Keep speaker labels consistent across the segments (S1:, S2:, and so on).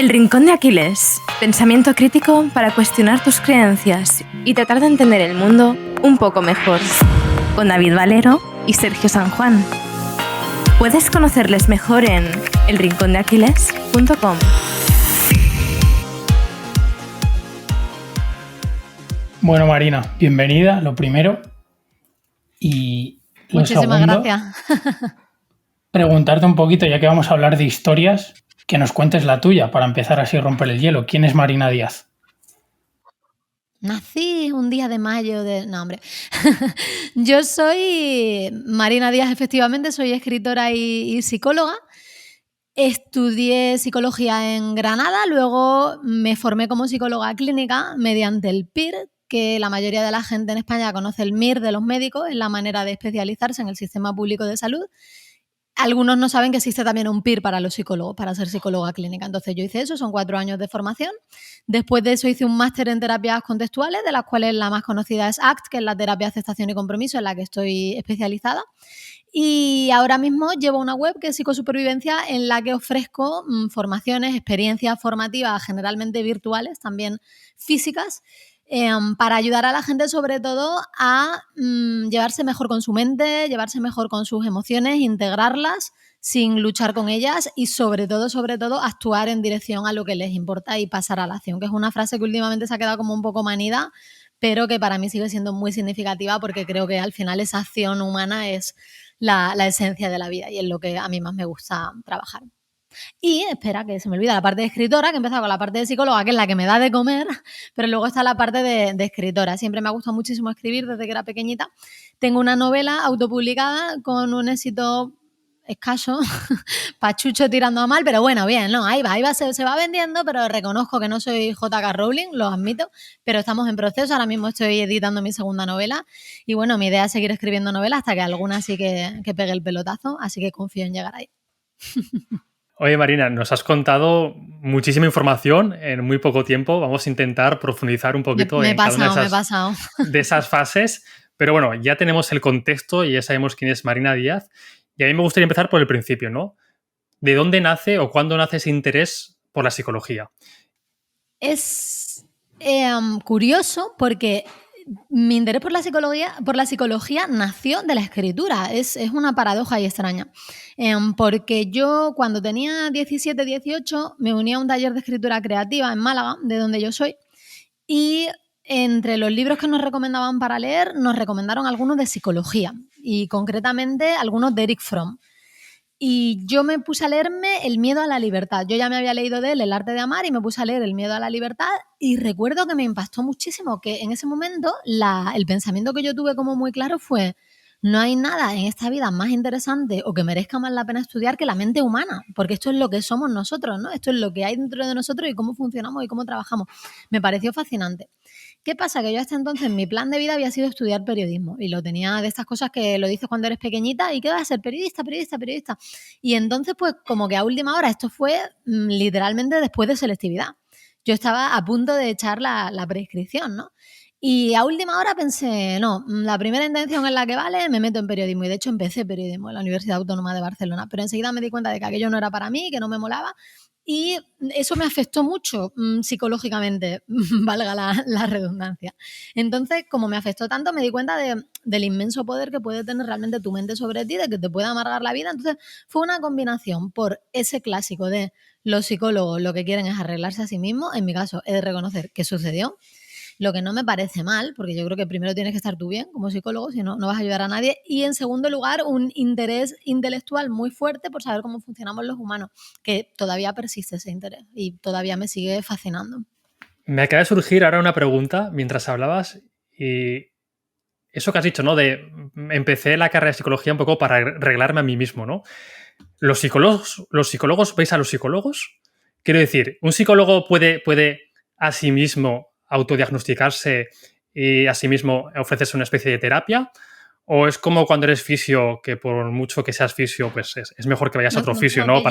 S1: El Rincón de Aquiles. Pensamiento crítico para cuestionar tus creencias y tratar de entender el mundo un poco mejor. Con David Valero y Sergio San Juan. Puedes conocerles mejor en elrincondeaquiles.com.
S2: Bueno, Marina, bienvenida, lo primero. Y lo
S3: Muchísimas
S2: segundo,
S3: gracias.
S2: preguntarte un poquito, ya que vamos a hablar de historias, que nos cuentes la tuya para empezar así a romper el hielo. ¿Quién es Marina Díaz?
S3: Nací un día de mayo de... No, hombre. Yo soy Marina Díaz, efectivamente, soy escritora y psicóloga. Estudié psicología en Granada, luego me formé como psicóloga clínica mediante el PIR, que la mayoría de la gente en España conoce el MIR de los médicos, es la manera de especializarse en el sistema público de salud. Algunos no saben que existe también un PIR para los psicólogos, para ser psicóloga clínica. Entonces yo hice eso, son 4 años de formación. Después de eso hice un máster en terapias contextuales, de las cuales la más conocida es ACT, que es la terapia de aceptación y compromiso, en la que estoy especializada. Y ahora mismo llevo una web que es Psicosupervivencia, en la que ofrezco formaciones, experiencias formativas, generalmente virtuales, también físicas, para ayudar a la gente sobre todo a llevarse mejor con su mente, llevarse mejor con sus emociones, integrarlas sin luchar con ellas y sobre todo, actuar en dirección a lo que les importa y pasar a la acción, que es una frase que últimamente se ha quedado como un poco manida, pero que para mí sigue siendo muy significativa porque creo que al final esa acción humana es la esencia de la vida y es lo que a mí más me gusta trabajar. Y espera, que se me olvida la parte de escritora, que he empezado con la parte de psicóloga, que es la que me da de comer, pero luego está la parte de escritora. Siempre me ha gustado muchísimo escribir desde que era pequeñita. Tengo una novela autopublicada con un éxito escaso, pachucho tirando a mal, pero bueno, bien, ¿no? Ahí va, se va vendiendo, pero reconozco que no soy J.K. Rowling, lo admito, pero estamos en proceso. Ahora mismo estoy editando mi segunda novela y bueno, mi idea es seguir escribiendo novelas hasta que alguna sí que pegue el pelotazo, así que confío en llegar ahí.
S4: Oye, Marina, nos has contado muchísima información en muy poco tiempo. Vamos a intentar profundizar un poquito en cada una de esas fases. Pero bueno, ya tenemos el contexto y ya sabemos quién es Marina Díaz. Y a mí me gustaría empezar por el principio, ¿no? ¿De dónde nace o cuándo nace ese interés por la psicología?
S3: Es curioso porque mi interés por la psicología nació de la escritura. Es una paradoja y extraña. Porque yo cuando tenía 17, 18 me uní a un taller de escritura creativa en Málaga, de donde yo soy, y entre los libros que nos recomendaban para leer, nos recomendaron algunos de psicología y concretamente algunos de Eric Fromm. Y yo me puse a leerme El miedo a la libertad. Yo ya me había leído de él El arte de amar y me puse a leer El miedo a la libertad y recuerdo que me impactó muchísimo, que en ese momento el pensamiento que yo tuve como muy claro fue: no hay nada en esta vida más interesante o que merezca más la pena estudiar que la mente humana, porque esto es lo que somos nosotros, ¿no? Esto es lo que hay dentro de nosotros y cómo funcionamos y cómo trabajamos. Me pareció fascinante. ¿Qué pasa? Que yo hasta entonces mi plan de vida había sido estudiar periodismo y lo tenía de estas cosas que lo dices cuando eres pequeñita y que vas a ser periodista. Y entonces pues como que a última hora, esto fue literalmente después de selectividad. Yo estaba a punto de echar la prescripción, ¿no? Y a última hora pensé, no, la primera intención es la que vale, me meto en periodismo. Y de hecho empecé periodismo en la Universidad Autónoma de Barcelona, pero enseguida me di cuenta de que aquello no era para mí, que no me molaba. Y eso me afectó mucho psicológicamente, valga la redundancia. Entonces, como me afectó tanto, me di cuenta del inmenso poder que puede tener realmente tu mente sobre ti, de que te puede amargar la vida. Entonces, fue una combinación por ese clásico de los psicólogos lo que quieren es arreglarse a sí mismos. En mi caso, he de reconocer que sucedió. Lo que no me parece mal, porque yo creo que primero tienes que estar tú bien como psicólogo, si no, no vas a ayudar a nadie. Y en segundo lugar, un interés intelectual muy fuerte por saber cómo funcionamos los humanos, que todavía persiste ese interés y todavía me sigue fascinando.
S4: Me acaba de surgir ahora una pregunta mientras hablabas y eso que has dicho, ¿no? De empecé la carrera de psicología un poco para arreglarme a mí mismo, ¿no? ¿Los psicólogos veis a los psicólogos? Quiero decir, ¿un psicólogo puede a sí mismo autodiagnosticarse y a sí mismo ofrecerse una especie de terapia? ¿O es como cuando eres fisio, que por mucho que seas fisio, pues es mejor que vayas a otro fisio, ¿no?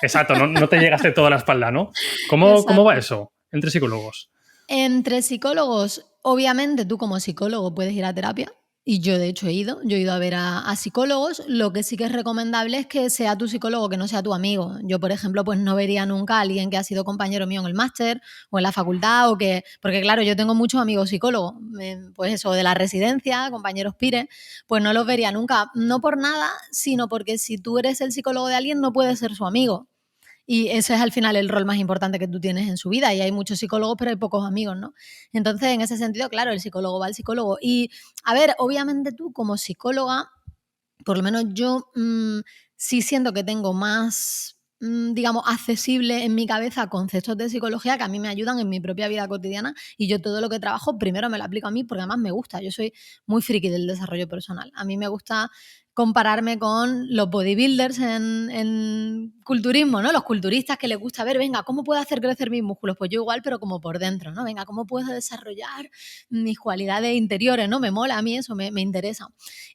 S4: Exacto, no te llegas de toda la espalda, ¿no? ¿Cómo va eso entre psicólogos?
S3: Entre psicólogos, obviamente tú como psicólogo puedes ir a terapia Y yo, de hecho, yo he ido a ver a psicólogos. Lo que sí que es recomendable es que sea tu psicólogo, que no sea tu amigo. Yo, por ejemplo, pues no vería nunca a alguien que ha sido compañero mío en el máster o en la facultad, porque claro, yo tengo muchos amigos psicólogos, pues eso, de la residencia, compañeros pires, pues no los vería nunca, no por nada, sino porque si tú eres el psicólogo de alguien, no puedes ser su amigo. Y ese es al final el rol más importante que tú tienes en su vida. Y hay muchos psicólogos, pero hay pocos amigos, ¿no? Entonces, en ese sentido, claro, el psicólogo va al psicólogo. Y, a ver, obviamente tú como psicóloga, por lo menos yo sí siento que tengo más, digamos, accesible en mi cabeza conceptos de psicología que a mí me ayudan en mi propia vida cotidiana y yo todo lo que trabajo primero me lo aplico a mí porque además me gusta. Yo soy muy friki del desarrollo personal. A mí me gusta compararme con los bodybuilders en culturismo, ¿no? Los culturistas que les gusta ver, venga, ¿cómo puedo hacer crecer mis músculos? Pues yo igual, pero como por dentro, ¿no? Venga, ¿cómo puedo desarrollar mis cualidades interiores, ¿no? Me mola a mí eso, me interesa.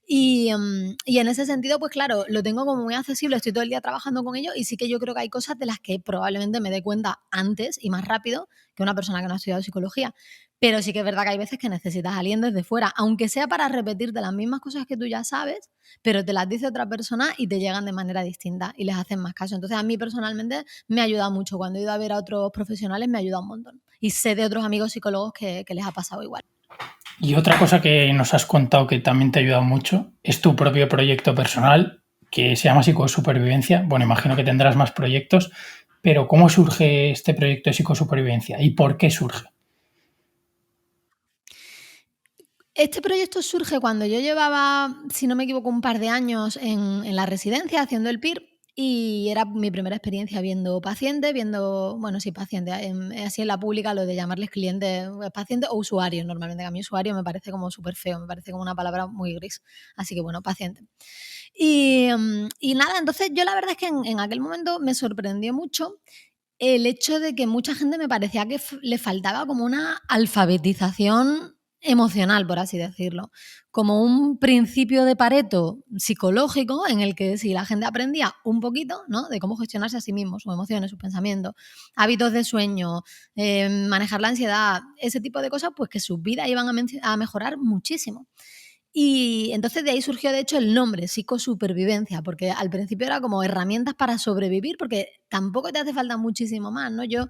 S3: Y en ese sentido, pues claro, lo tengo como muy accesible, estoy todo el día trabajando con ello y sí que yo creo que hay cosas de las que probablemente me dé cuenta antes y más rápido que una persona que no ha estudiado psicología. Pero sí que es verdad que hay veces que necesitas a alguien desde fuera, aunque sea para repetirte las mismas cosas que tú ya sabes, pero te las dice otra persona y te llegan de manera distinta y les hacen más caso. Entonces a mí personalmente me ha ayudado mucho. Cuando he ido a ver a otros profesionales me ha ayudado un montón. Y sé de otros amigos psicólogos que les ha pasado igual.
S2: Y otra cosa que nos has contado que también te ha ayudado mucho es tu propio proyecto personal que se llama Psicosupervivencia. Bueno, imagino que tendrás más proyectos, pero ¿cómo surge este proyecto de psicosupervivencia y por qué surge?
S3: Este proyecto surge cuando yo llevaba, si no me equivoco, un par de años en la residencia haciendo el PIR y era mi primera experiencia viendo pacientes, bueno, sí, pacientes, así en la pública lo de llamarles clientes, pacientes o usuarios normalmente, que a mí usuario me parece como súper feo, me parece como una palabra muy gris, así que bueno, paciente. Y nada, entonces yo la verdad es que en aquel momento me sorprendió mucho el hecho de que mucha gente me parecía que le faltaba como una alfabetización emocional, por así decirlo, como un principio de Pareto psicológico en el que si la gente aprendía un poquito, ¿no?, de cómo gestionarse a sí mismo, sus emociones, sus pensamientos, hábitos de sueño, manejar la ansiedad, ese tipo de cosas, pues que sus vidas iban a mejorar muchísimo. Y entonces de ahí surgió, de hecho, el nombre, psicosupervivencia, porque al principio era como herramientas para sobrevivir, porque tampoco te hace falta muchísimo más, ¿no? Yo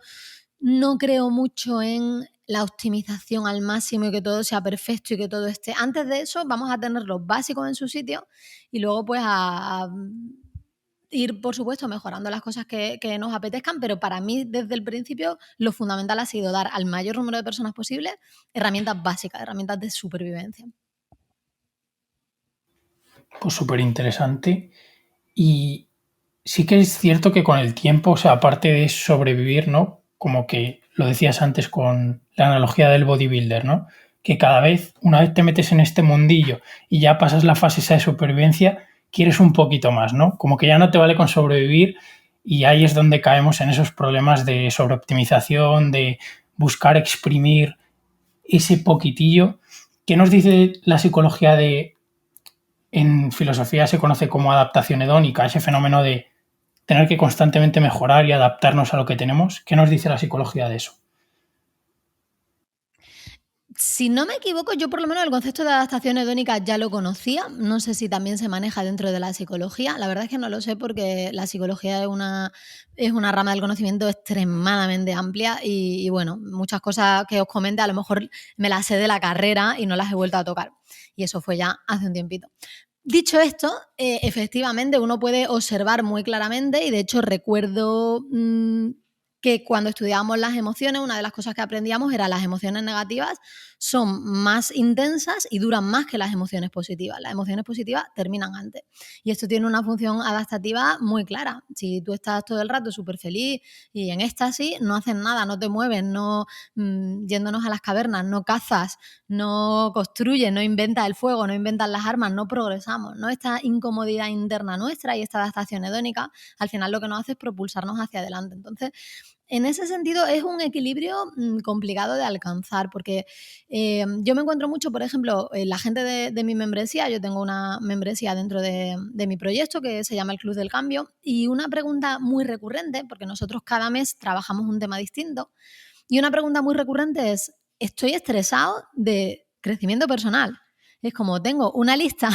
S3: no creo mucho en la optimización al máximo y que todo sea perfecto y que todo esté. Antes de eso, vamos a tener los básicos en su sitio y luego, pues, a ir, por supuesto, mejorando las cosas que nos apetezcan, pero para mí, desde el principio, lo fundamental ha sido dar al mayor número de personas posible herramientas básicas, herramientas de supervivencia.
S2: Pues súper interesante. Y sí que es cierto que con el tiempo, o sea, aparte de sobrevivir, ¿no? Como que lo decías antes con la analogía del bodybuilder, ¿no? Que cada vez, una vez te metes en este mundillo y ya pasas la fase esa de supervivencia, quieres un poquito más, ¿no? Como que ya no te vale con sobrevivir y ahí es donde caemos en esos problemas de sobreoptimización, de buscar exprimir ese poquitillo. ¿Qué nos dice la psicología en filosofía se conoce como adaptación hedónica, ese fenómeno de tener que constantemente mejorar y adaptarnos a lo que tenemos? ¿Qué nos dice la psicología de eso?
S3: Si no me equivoco, yo por lo menos el concepto de adaptación hedónica ya lo conocía. No sé si también se maneja dentro de la psicología. La verdad es que no lo sé porque la psicología es una rama del conocimiento extremadamente amplia y bueno, muchas cosas que os comente a lo mejor me las sé de la carrera y no las he vuelto a tocar. Y eso fue ya hace un tiempito. Dicho esto, efectivamente uno puede observar muy claramente y de hecho recuerdo que cuando estudiábamos las emociones, una de las cosas que aprendíamos era las emociones negativas son más intensas y duran más que las emociones positivas. Las emociones positivas terminan antes. Y esto tiene una función adaptativa muy clara. Si tú estás todo el rato súper feliz y en éxtasis, no haces nada, no te mueves, no yéndonos a las cavernas, no cazas, no construyes, no inventas el fuego, no inventas las armas, no progresamos, ¿no? Esta incomodidad interna nuestra y esta adaptación hedónica, al final lo que nos hace es propulsarnos hacia adelante. Entonces, en ese sentido es un equilibrio complicado de alcanzar porque yo me encuentro mucho, por ejemplo, la gente de mi membresía, yo tengo una membresía dentro de mi proyecto que se llama el Club del Cambio y una pregunta muy recurrente, porque nosotros cada mes trabajamos un tema distinto, y una pregunta muy recurrente es, ¿estoy estresado de crecimiento personal? Es como tengo una lista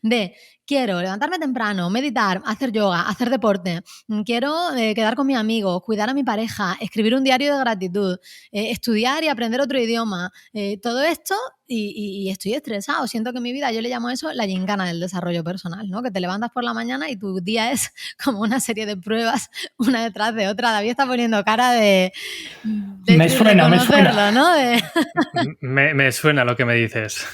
S3: de quiero levantarme temprano, meditar, hacer yoga, hacer deporte, quiero quedar con mis amigos, cuidar a mi pareja, escribir un diario de gratitud, estudiar y aprender otro idioma, todo esto y estoy estresado. Siento que en mi vida, yo le llamo eso la gincana del desarrollo personal, ¿no? Que te levantas por la mañana y tu día es como una serie de pruebas una detrás de otra. David está poniendo cara de
S2: Me suena,
S3: ¿no?
S4: Me suena lo que me dices.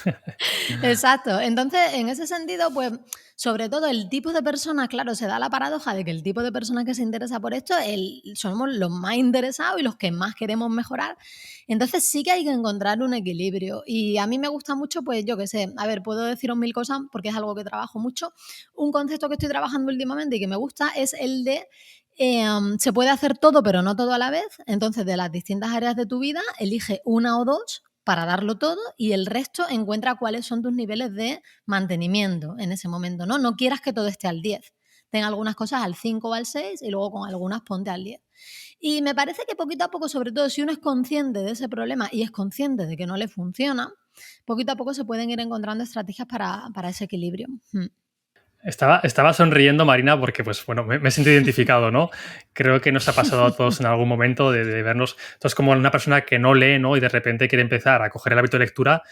S3: Exacto. Entonces, en ese sentido, pues, sobre todo el tipo de persona, claro, se da la paradoja de que el tipo de persona que se interesa por esto, somos los más interesados y los que más queremos mejorar. Entonces sí que hay que encontrar un equilibrio. Y a mí me gusta mucho, pues yo qué sé, a ver, puedo deciros mil cosas porque es algo que trabajo mucho. Un concepto que estoy trabajando últimamente y que me gusta es el de se puede hacer todo, pero no todo a la vez. Entonces, de las distintas áreas de tu vida, elige una o dos para darlo todo y el resto encuentra cuáles son tus niveles de mantenimiento en ese momento, ¿no? No quieras que todo esté al 10. Ten algunas cosas al 5 o al 6 y luego con algunas ponte al 10. Y me parece que poquito a poco, sobre todo si uno es consciente de ese problema y es consciente de que no le funciona, poquito a poco se pueden ir encontrando estrategias para ese equilibrio.
S4: Estaba sonriendo, Marina, porque pues bueno, me he sentido identificado, ¿no? Creo que nos ha pasado a todos en algún momento de vernos. Entonces, como una persona que no lee, ¿no? Y de repente quiere empezar a coger el hábito de lectura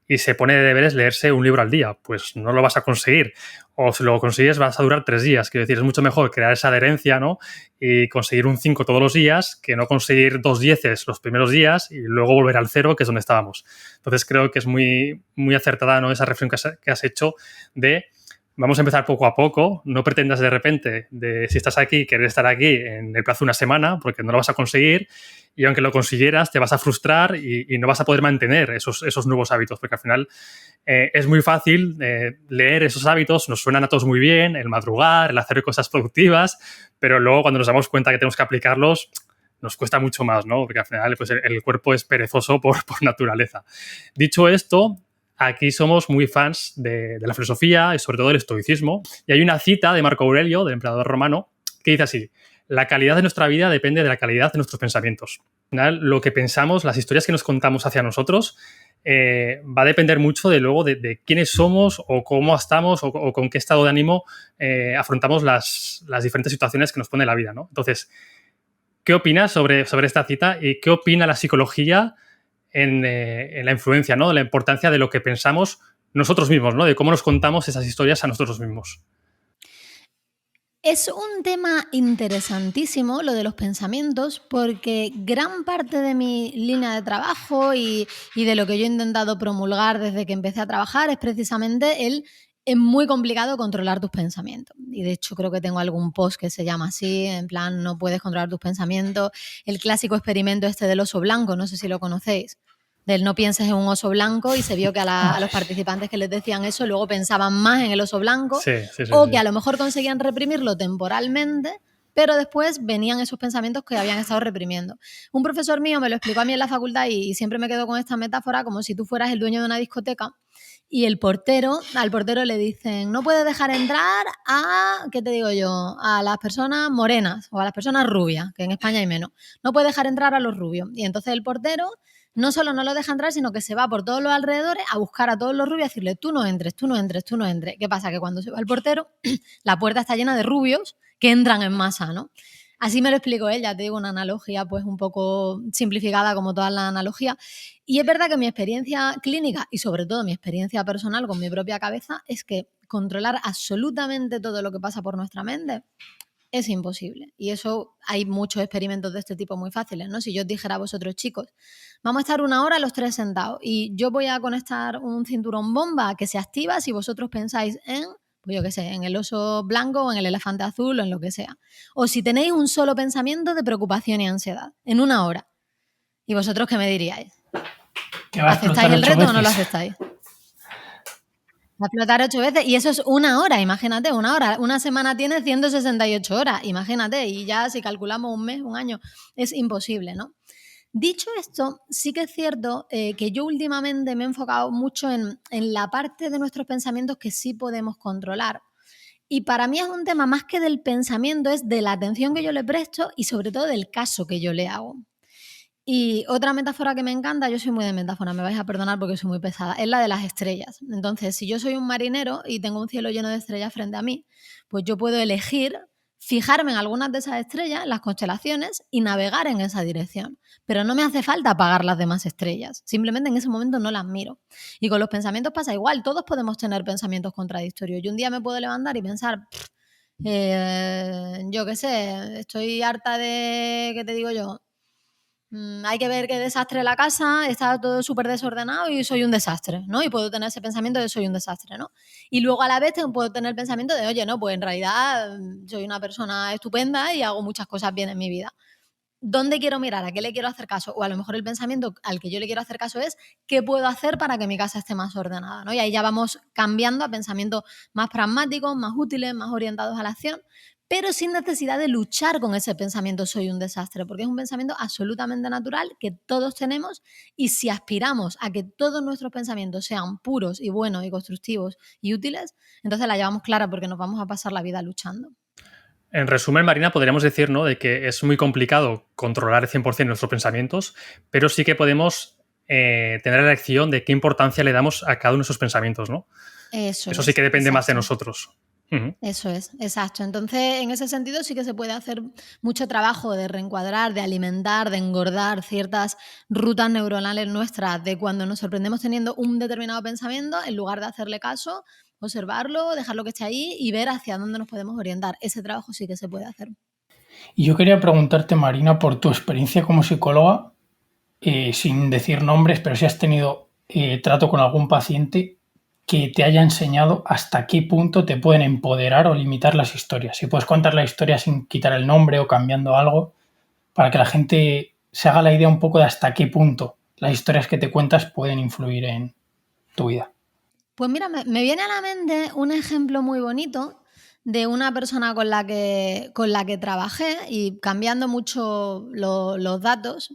S4: y se pone de deberes leerse un libro al día. Pues no lo vas a conseguir. O si lo consigues, vas a durar 3 días. Quiero decir, es mucho mejor crear esa adherencia, ¿no? Y conseguir un 5 todos los días que no conseguir 2 dieces los primeros días y luego volver al 0, que es donde estábamos. Entonces, creo que es muy, muy acertada, ¿no? Esa reflexión que has hecho de vamos a empezar poco a poco, no pretendas de repente, si estás aquí, querer estar aquí en el plazo de una semana, porque no lo vas a conseguir, y aunque lo consiguieras, te vas a frustrar y no vas a poder mantener esos nuevos hábitos, porque al final es muy fácil leer esos hábitos, nos suenan a todos muy bien, el madrugar, el hacer cosas productivas, pero luego cuando nos damos cuenta que tenemos que aplicarlos, nos cuesta mucho más, ¿no? Porque al final pues, el cuerpo es perezoso por naturaleza. Dicho esto, aquí somos muy fans de la filosofía y sobre todo del estoicismo. Y hay una cita de Marco Aurelio, del emperador romano, que dice así: la calidad de nuestra vida depende de la calidad de nuestros pensamientos. Al final, lo que pensamos, las historias que nos contamos hacia nosotros, va a depender mucho de luego de quiénes somos o cómo estamos o con qué estado de ánimo afrontamos las diferentes situaciones que nos pone la vida, ¿no? Entonces, ¿qué opinas sobre esta cita y qué opina la psicología en la influencia, ¿no? De la importancia de lo que pensamos nosotros mismos, ¿no? De cómo nos contamos esas historias a nosotros mismos?
S3: Es un tema interesantísimo lo de los pensamientos porque gran parte de mi línea de trabajo y de lo que yo he intentado promulgar desde que empecé a trabajar es precisamente es muy complicado controlar tus pensamientos. Y de hecho creo que tengo algún post que se llama así, en plan no puedes controlar tus pensamientos. El clásico experimento este del oso blanco, no sé si lo conocéis. Del no pienses en un oso blanco y se vio que a los participantes que les decían eso luego pensaban más en el oso blanco
S4: sí,
S3: que a lo mejor conseguían reprimirlo temporalmente, pero después venían esos pensamientos que habían estado reprimiendo. Un profesor mío me lo explicó a mí en la facultad y siempre me quedo con esta metáfora como si tú fueras el dueño de una discoteca y al portero le dicen no puedes dejar entrar ¿qué te digo yo? A las personas morenas o a las personas rubias, que en España hay menos. No puedes dejar entrar a los rubios. Y entonces el portero no solo no lo deja entrar, sino que se va por todos los alrededores a buscar a todos los rubios y a decirle tú no entres, tú no entres, tú no entres. ¿Qué pasa? Que cuando se va el portero, la puerta está llena de rubios que entran en masa, ¿no? Así me lo explicó él, ya te digo, una analogía pues un poco simplificada como toda la analogía. Y es verdad que mi experiencia clínica y sobre todo mi experiencia personal con mi propia cabeza es que controlar absolutamente todo lo que pasa por nuestra mente es imposible. Y eso hay muchos experimentos de este tipo muy fáciles, ¿no? Si yo os dijera a vosotros, chicos, vamos a estar 1 hora los 3 sentados y yo voy a conectar un cinturón bomba que se activa si vosotros pensáis en, pues yo qué sé, en el oso blanco o en el elefante azul o en lo que sea. O si tenéis un solo pensamiento de preocupación y ansiedad en 1 hora. ¿Y vosotros qué me diríais? ¿Aceptáis el reto o no lo aceptáis? Va a explotar 8 veces y eso es 1 hora, imagínate, 1 hora. Una semana tiene 168 horas, imagínate, y ya si calculamos un mes, un año, es imposible, ¿no? Dicho esto, sí que es cierto que yo últimamente me he enfocado mucho en la parte de nuestros pensamientos que sí podemos controlar. Y para mí es un tema más que del pensamiento, es de la atención que yo le presto y sobre todo del caso que yo le hago. Y otra metáfora que me encanta, yo soy muy de metáfora, me vais a perdonar porque soy muy pesada, es la de las estrellas. Entonces, si yo soy un marinero y tengo un cielo lleno de estrellas frente a mí, pues yo puedo elegir fijarme en algunas de esas estrellas, en las constelaciones, y navegar en esa dirección. Pero no me hace falta apagar las demás estrellas, simplemente en ese momento no las miro. Y con los pensamientos pasa igual, todos podemos tener pensamientos contradictorios. Yo un día me puedo levantar y pensar, yo qué sé, estoy harta de, ¿qué te digo yo? Hay que ver qué desastre la casa, está todo súper desordenado y soy un desastre, ¿no? Y puedo tener ese pensamiento de soy un desastre, ¿no? Y luego a la vez puedo tener el pensamiento de, oye, no, pues en realidad soy una persona estupenda y hago muchas cosas bien en mi vida. ¿Dónde quiero mirar? ¿A qué le quiero hacer caso? O a lo mejor el pensamiento al que yo le quiero hacer caso es ¿qué puedo hacer para que mi casa esté más ordenada? ¿No? Y ahí ya vamos cambiando a pensamientos más pragmáticos, más útiles, más orientados a la acción, pero sin necesidad de luchar con ese pensamiento soy un desastre, porque es un pensamiento absolutamente natural que todos tenemos y si aspiramos a que todos nuestros pensamientos sean puros y buenos y constructivos y útiles, entonces la llevamos clara porque nos vamos a pasar la vida luchando.
S4: En resumen, Marina, podríamos decir, ¿no?, de que es muy complicado controlar el 100% nuestros pensamientos, pero sí que podemos tener la elección de qué importancia le damos a cada uno de esos pensamientos, ¿no?
S3: Eso
S4: sí que depende más de
S3: exacto.
S4: nosotros. Uh-huh.
S3: Eso es, exacto. Entonces, en ese sentido sí que se puede hacer mucho trabajo de reencuadrar, de alimentar, de engordar ciertas rutas neuronales nuestras de cuando nos sorprendemos teniendo un determinado pensamiento, en lugar de hacerle caso, observarlo, dejarlo que esté ahí y ver hacia dónde nos podemos orientar. Ese trabajo sí que se puede hacer.
S2: Y yo quería preguntarte, Marina, por tu experiencia como psicóloga, sin decir nombres, pero si has tenido trato con algún paciente que te haya enseñado hasta qué punto te pueden empoderar o limitar las historias. Si puedes contar la historia sin quitar el nombre o cambiando algo, para que la gente se haga la idea un poco de hasta qué punto las historias que te cuentas pueden influir en tu vida.
S3: Pues mira, me viene a la mente un ejemplo muy bonito de una persona con la que trabajé y cambiando mucho los datos.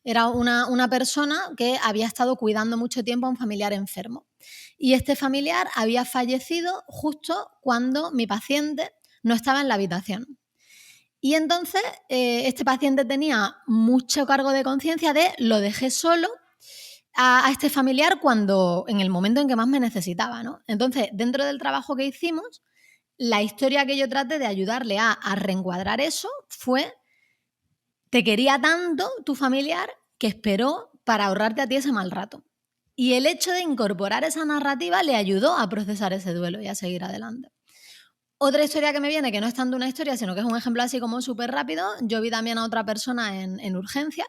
S3: Era una persona que había estado cuidando mucho tiempo a un familiar enfermo. Y este familiar había fallecido justo cuando mi paciente no estaba en la habitación. Y entonces este paciente tenía mucho cargo de conciencia de lo dejé solo a este familiar cuando en el momento en que más me necesitaba, ¿no? Entonces, dentro del trabajo que hicimos, la historia que yo traté de ayudarle a reencuadrar eso fue te quería tanto tu familiar que esperó para ahorrarte a ti ese mal rato. Y el hecho de incorporar esa narrativa le ayudó a procesar ese duelo y a seguir adelante. Otra historia que me viene, que no es tanto una historia, sino que es un ejemplo así como súper rápido, yo vi también a otra persona en urgencias,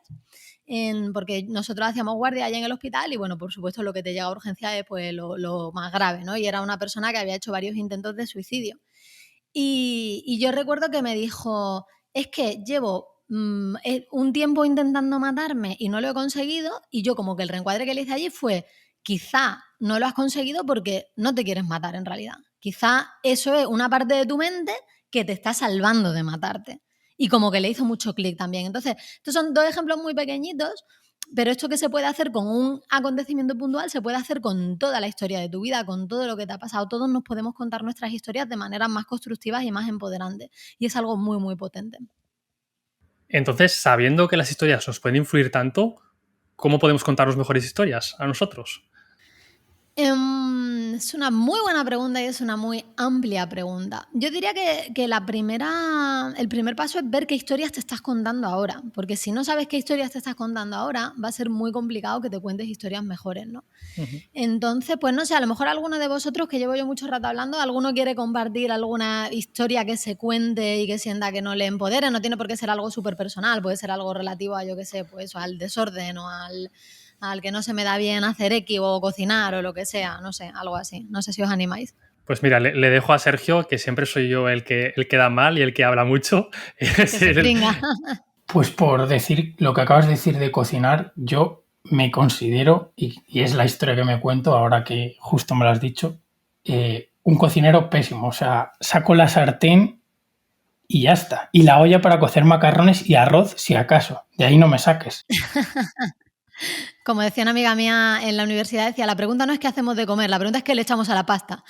S3: porque nosotros hacíamos guardia allá en el hospital y bueno, por supuesto lo que te llega a urgencia es pues lo más grave, ¿no? Y era una persona que había hecho varios intentos de suicidio. Y yo recuerdo que me dijo, es que llevo un tiempo intentando matarme y no lo he conseguido, y yo como que el reencuadre que le hice allí fue, quizá no lo has conseguido porque no te quieres matar en realidad. Quizá eso es una parte de tu mente que te está salvando de matarte. Y como que le hizo mucho clic también. Entonces, estos son dos ejemplos muy pequeñitos, pero esto que se puede hacer con un acontecimiento puntual se puede hacer con toda la historia de tu vida, con todo lo que te ha pasado. Todos nos podemos contar nuestras historias de maneras más constructivas y más empoderantes. Y es algo muy, muy potente.
S4: Entonces, sabiendo que las historias nos pueden influir tanto, ¿cómo podemos contarnos mejores historias a nosotros?
S3: Es una muy buena pregunta y es una muy amplia pregunta. Yo diría que el primer paso es ver qué historias te estás contando ahora, porque si no sabes qué historias te estás contando ahora, va a ser muy complicado que te cuentes historias mejores, ¿no?
S4: Uh-huh.
S3: Entonces, pues no sé, a lo mejor alguno de vosotros, que llevo yo mucho rato hablando, alguno quiere compartir alguna historia que se cuente y que sienta que no le empodere. No tiene por qué ser algo súper personal, puede ser algo relativo a, yo qué sé, pues al desorden o al que no se me da bien hacer X o cocinar o lo que sea, no sé, algo así. No sé si os animáis.
S4: Pues mira, le dejo a Sergio, que siempre soy yo el que da mal y el que habla mucho.
S3: Que se pringa.
S2: Pues por decir lo que acabas de decir de cocinar, yo me considero, y es la historia que me cuento ahora que justo me lo has dicho, un cocinero pésimo. O sea, saco la sartén y ya está. Y la olla para cocer macarrones y arroz, si acaso. De ahí no me saques.
S3: Como decía una amiga mía en la universidad, decía, la pregunta no es qué hacemos de comer, la pregunta es qué le echamos a la pasta.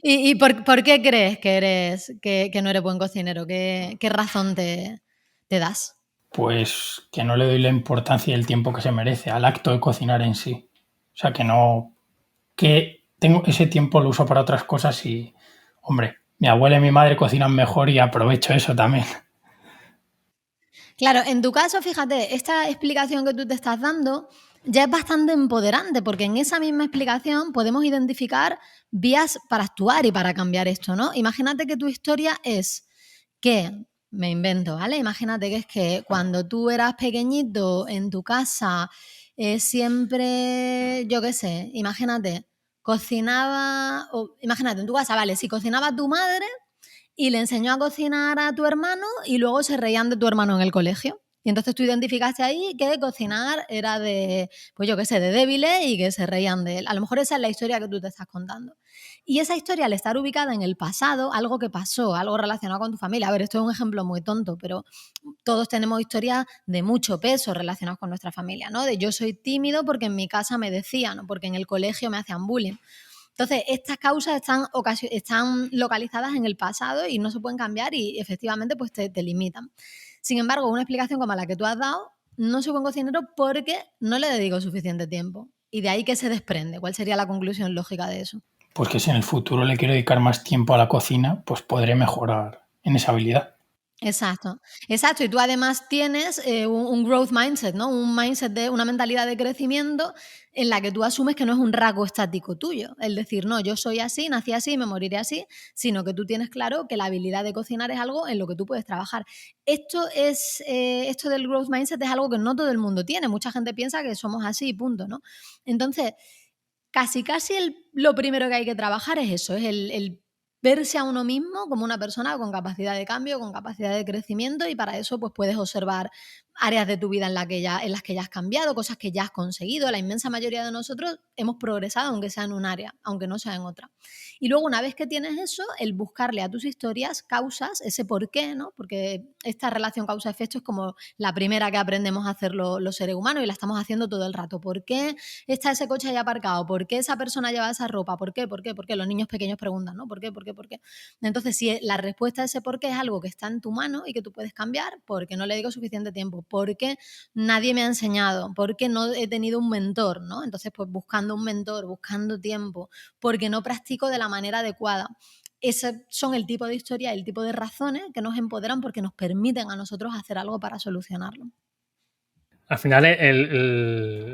S3: ¿Y por qué crees que no eres buen cocinero? ¿Qué razón te das?
S2: pues que no le doy la importancia y el tiempo que se merece al acto de cocinar en sí. O sea, que tengo ese tiempo lo uso para otras cosas y, hombre, mi abuela y mi madre cocinan mejor y aprovecho eso también.
S3: Claro, en tu caso, fíjate, esta explicación que tú te estás dando ya es bastante empoderante, porque en esa misma explicación podemos identificar vías para actuar y para cambiar esto, ¿no? Imagínate que tu historia es que, me invento, ¿vale? Imagínate que es que cuando tú eras pequeñito en tu casa, siempre, yo qué sé, imagínate, cocinaba, o imagínate en tu casa, vale, si cocinaba tu madre y le enseñó a cocinar a tu hermano y luego se reían de tu hermano en el colegio. Y entonces tú identificaste ahí que cocinar era de, pues yo qué sé, de débiles y que se reían de él. A lo mejor esa es la historia que tú te estás contando. Y esa historia, al estar ubicada en el pasado, algo que pasó, algo relacionado con tu familia. A ver, esto es un ejemplo muy tonto, pero todos tenemos historias de mucho peso relacionadas con nuestra familia, ¿no? De yo soy tímido porque en mi casa me decían o porque en el colegio me hacían bullying. Entonces, estas causas están localizadas en el pasado y no se pueden cambiar y efectivamente pues te limitan. Sin embargo, una explicación como la que tú has dado, no soy buen cocinero porque no le dedico suficiente tiempo. Y de ahí que se desprende. ¿Cuál sería la conclusión lógica de eso?
S2: Pues que si en el futuro le quiero dedicar más tiempo a la cocina, pues podré mejorar en esa habilidad.
S3: Exacto, exacto. Y tú además tienes un growth mindset, ¿no? Un mindset de una mentalidad de crecimiento en la que tú asumes que no es un rasgo estático tuyo. El decir, no, yo soy así, nací así, me moriré así, sino que tú tienes claro que la habilidad de cocinar es algo en lo que tú puedes trabajar. Esto del growth mindset es algo que no todo el mundo tiene. Mucha gente piensa que somos así, punto, ¿no? Entonces, casi lo primero que hay que trabajar es eso, es el verse a uno mismo como una persona con capacidad de cambio, con capacidad de crecimiento, y para eso pues puedes observar áreas de tu vida en las que ya has cambiado, cosas que ya has conseguido. La inmensa mayoría de nosotros hemos progresado, aunque sea en un área, aunque no sea en otra. Y luego, una vez que tienes eso, el buscarle a tus historias causas, ese por qué, ¿no? Porque esta relación causa-efecto es como la primera que aprendemos a hacer los seres humanos y la estamos haciendo todo el rato. ¿Por qué está ese coche ahí aparcado? ¿Por qué esa persona lleva esa ropa? ¿Por qué? ¿Por qué? ¿Por qué? Los niños pequeños preguntan, ¿no? ¿Por qué? ¿Por qué? ¿Por qué? Entonces, si la respuesta a ese por qué es algo que está en tu mano y que tú puedes cambiar, porque no le digo suficiente tiempo, porque nadie me ha enseñado, porque no he tenido un mentor, ¿no? Entonces, pues buscando un mentor, buscando tiempo, porque no practico de la manera adecuada. Esos son el tipo de historia, el tipo de razones que nos empoderan porque nos permiten a nosotros hacer algo para solucionarlo.
S4: Al final,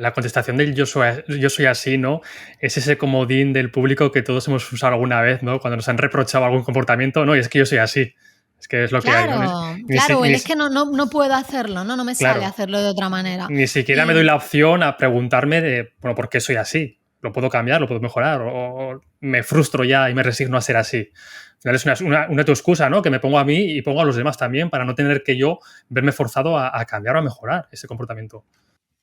S4: la contestación del yo soy así, ¿no? Es ese comodín del público que todos hemos usado alguna vez, ¿no? Cuando nos han reprochado algún comportamiento, no, y es que yo soy así. Es que es lo que hay, ¿no?
S3: Claro, es que no puedo hacerlo, ¿no? No me sale hacerlo de otra manera.
S4: Ni siquiera me doy la opción a preguntarme de, bueno, ¿por qué soy así? ¿Lo puedo cambiar? ¿Lo puedo mejorar? ¿O me frustro ya y me resigno a ser así? Al final es una tu excusa, ¿no? Que me pongo a mí y pongo a los demás también para no tener que yo verme forzado a cambiar o a mejorar ese comportamiento.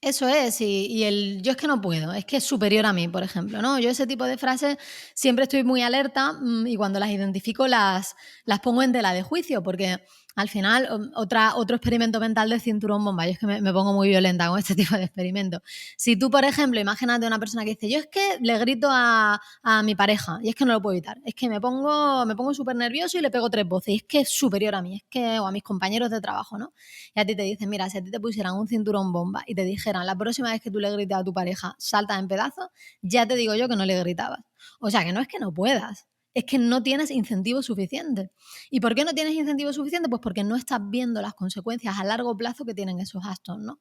S3: Eso es, y el yo es que no puedo, es que es superior a mí, por ejemplo, ¿no? Yo ese tipo de frases siempre estoy muy alerta y cuando las identifico las pongo en tela de juicio, porque al final otro experimento mental de cinturón bomba, yo es que me pongo muy violenta con este tipo de experimentos. Si tú, por ejemplo, imagínate una persona que dice, yo es que le grito a mi pareja y es que no lo puedo evitar, es que me pongo súper nervioso y le pego 3 voces y es que es superior a mí, es que, o a mis compañeros de trabajo, ¿no? Y a ti te dicen, mira, si a ti te pusieran un cinturón bomba y te dijeran, la próxima vez que tú le grites a tu pareja, salta en pedazos, ya te digo yo que no le gritabas. O sea, que no es que no puedas, es que no tienes incentivo suficiente. ¿Y por qué no tienes incentivo suficiente? Pues porque no estás viendo las consecuencias a largo plazo que tienen esos actos, ¿no?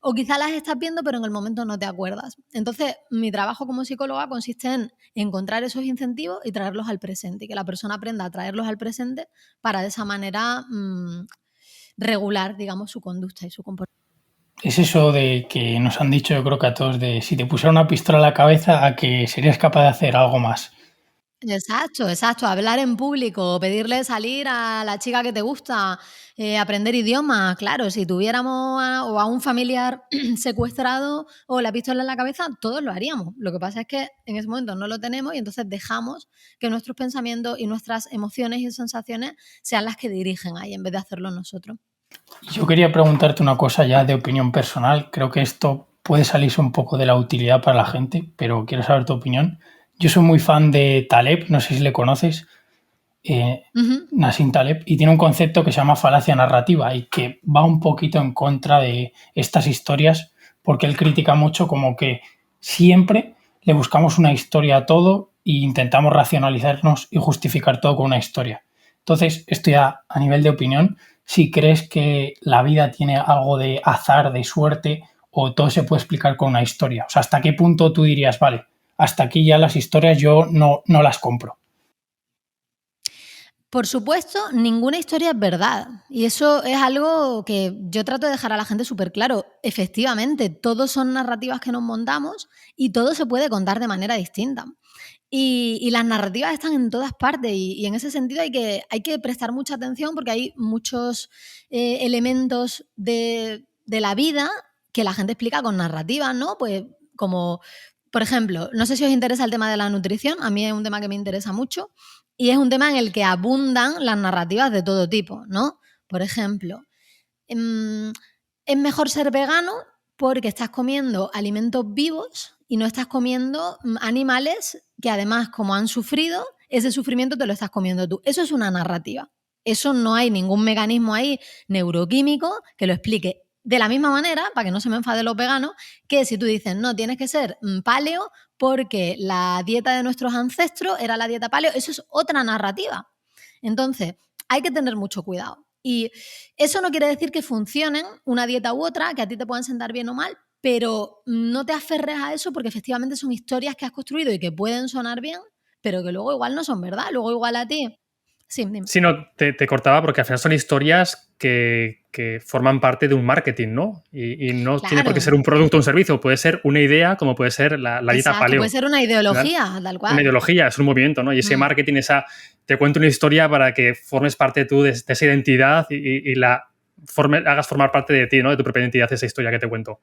S3: O quizá las estás viendo, pero en el momento no te acuerdas. Entonces, mi trabajo como psicóloga consiste en encontrar esos incentivos y traerlos al presente, y que la persona aprenda a traerlos al presente para de esa manera regular, digamos, su conducta y su comportamiento.
S2: Es eso de que nos han dicho, yo creo que a todos, de si te pusiera una pistola a la cabeza, a que serías capaz de hacer algo más.
S3: Exacto. Hablar en público, pedirle salir a la chica que te gusta, aprender idiomas. Claro, si tuviéramos a un familiar secuestrado o la pistola en la cabeza, todos lo haríamos. Lo que pasa es que en ese momento no lo tenemos y entonces dejamos que nuestros pensamientos y nuestras emociones y sensaciones sean las que dirigen ahí en vez de hacerlo nosotros.
S2: Yo quería preguntarte una cosa ya de opinión personal. Creo que esto puede salirse un poco de la utilidad para la gente, pero quiero saber tu opinión. Yo soy muy fan de Taleb, no sé si le conoces. Nassim Taleb, y tiene un concepto que se llama falacia narrativa y que va un poquito en contra de estas historias, porque él critica mucho como que siempre le buscamos una historia a todo e intentamos racionalizarnos y justificar todo con una historia. Entonces, esto ya a nivel de opinión, si crees que la vida tiene algo de azar, de suerte, o todo se puede explicar con una historia. O sea, ¿hasta qué punto tú dirías, vale, hasta aquí ya las historias yo no las compro?
S3: Por supuesto, ninguna historia es verdad. Y eso es algo que yo trato de dejar a la gente súper claro. Efectivamente, todos son narrativas que nos montamos y todo se puede contar de manera distinta. Y las narrativas están en todas partes y en ese sentido hay que prestar mucha atención porque hay muchos elementos de la vida que la gente explica con narrativas, ¿no? Pues como, por ejemplo, no sé si os interesa el tema de la nutrición, a mí es un tema que me interesa mucho y es un tema en el que abundan las narrativas de todo tipo, ¿no? Por ejemplo, es mejor ser vegano porque estás comiendo alimentos vivos y no estás comiendo animales que además, como han sufrido, ese sufrimiento te lo estás comiendo tú. Eso es una narrativa. Eso no hay ningún mecanismo ahí neuroquímico que lo explique. De la misma manera, para que no se me enfaden los veganos, que si tú dices, no, tienes que ser paleo porque la dieta de nuestros ancestros era la dieta paleo, eso es otra narrativa. Entonces, hay que tener mucho cuidado. Y eso no quiere decir que funcionen una dieta u otra, que a ti te puedan sentar bien o mal, pero no te aferres a eso porque efectivamente son historias que has construido y que pueden sonar bien, pero que luego igual no son verdad. Luego igual a ti... Sí, dime.
S4: Sí, no, te cortaba porque al final son historias que forman parte de un marketing, ¿no? Y no tiene por qué ser un producto o un servicio, puede ser una idea como puede ser la dieta paleo.
S3: Puede ser una ideología, tal cual.
S4: Una ideología, es un movimiento, ¿no? Y ese marketing, te cuento una historia para que formes parte tú de esa identidad y hagas formar parte de ti, ¿no? De tu propia identidad, esa historia que te cuento.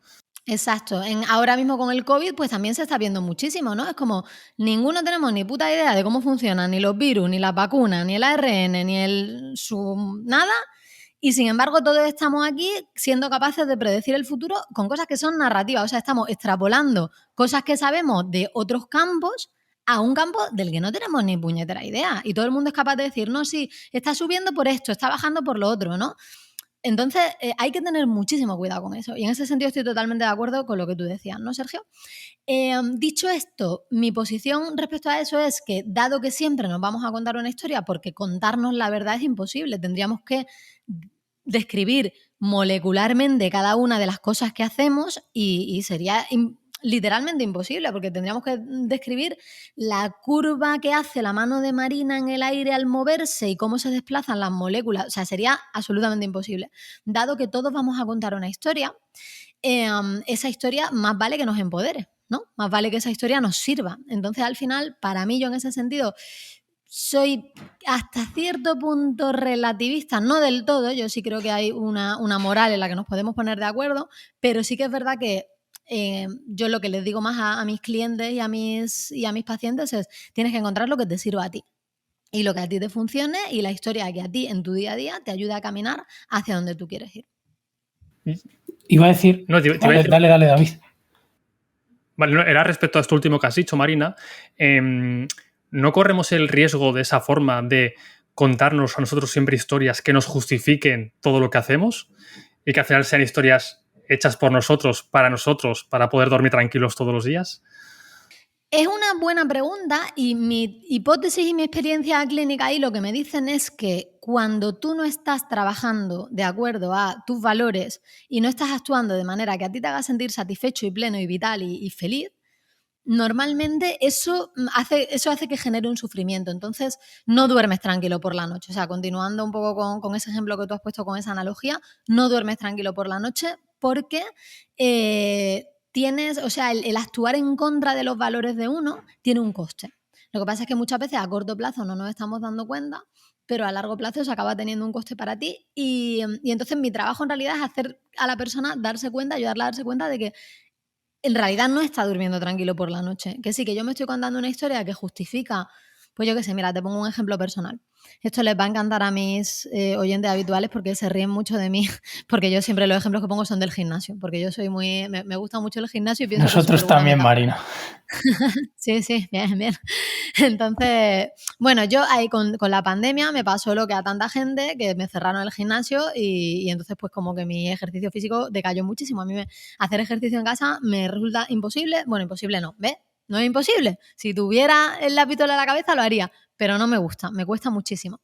S3: Exacto. Ahora mismo con el COVID, pues también se está viendo muchísimo, ¿no? Es como ninguno tenemos ni puta idea de cómo funcionan ni los virus, ni las vacunas, ni el ARN, ni nada. Y sin embargo, todos estamos aquí siendo capaces de predecir el futuro con cosas que son narrativas. O sea, estamos extrapolando cosas que sabemos de otros campos a un campo del que no tenemos ni puñetera idea. Y todo el mundo es capaz de decir, no, sí, está subiendo por esto, está bajando por lo otro, ¿no? Entonces, hay que tener muchísimo cuidado con eso. Y en ese sentido estoy totalmente de acuerdo con lo que tú decías, ¿no, Sergio? Dicho esto, mi posición respecto a eso es que, dado que siempre nos vamos a contar una historia, porque contarnos la verdad es imposible, tendríamos que describir molecularmente cada una de las cosas que hacemos y sería literalmente imposible, porque tendríamos que describir la curva que hace la mano de Marina en el aire al moverse y cómo se desplazan las moléculas. O sea, sería absolutamente imposible. Dado que todos vamos a contar una historia, esa historia más vale que nos empodere, ¿no? Más vale que esa historia nos sirva. Entonces, al final, para mí, yo en ese sentido soy hasta cierto punto relativista, no del todo, yo sí creo que hay una moral en la que nos podemos poner de acuerdo, pero sí que es verdad que yo lo que les digo más a mis clientes y a mis pacientes es, tienes que encontrar lo que te sirva a ti y lo que a ti te funcione y la historia que a ti en tu día a día te ayude a caminar hacia donde tú quieres ir.
S2: Iba a decir...
S4: No,
S2: dale, David.
S4: Vale, no, era respecto a esto último que has dicho, Marina. ¿No corremos el riesgo de esa forma de contarnos a nosotros siempre historias que nos justifiquen todo lo que hacemos y que al final sean historias hechas por nosotros, para poder dormir tranquilos todos los días?
S3: Es una buena pregunta y mi hipótesis y mi experiencia clínica ahí lo que me dicen es que cuando tú no estás trabajando de acuerdo a tus valores y no estás actuando de manera que a ti te haga sentir satisfecho y pleno y vital y feliz, normalmente eso hace que genere un sufrimiento. Entonces no duermes tranquilo por la noche. O sea, continuando un poco con ese ejemplo que tú has puesto con esa analogía, no duermes tranquilo por la noche porque el actuar en contra de los valores de uno tiene un coste. Lo que pasa es que muchas veces a corto plazo no nos estamos dando cuenta, pero a largo plazo se acaba teniendo un coste para ti y entonces mi trabajo en realidad es hacer a la persona ayudarla a darse cuenta de que en realidad no está durmiendo tranquilo por la noche. Que sí, que yo me estoy contando una historia que justifica Pues yo qué sé, mira, te pongo un ejemplo personal. Esto les va a encantar a mis oyentes habituales porque se ríen mucho de mí, porque yo siempre los ejemplos que pongo son del gimnasio, porque yo soy muy... Me gusta mucho el gimnasio y pienso que es súper
S2: Nosotros
S3: buena
S2: también,
S3: metáfora.
S2: Marina.
S3: Sí, bien, bien. Entonces, bueno, yo ahí con la pandemia me pasó lo que a tanta gente, que me cerraron el gimnasio y entonces pues como que mi ejercicio físico decayó muchísimo. A mí hacer ejercicio en casa me resulta imposible. Bueno, imposible no, ¿ves? No es imposible. Si tuviera la pistola en la cabeza lo haría, pero no me gusta, me cuesta muchísimo.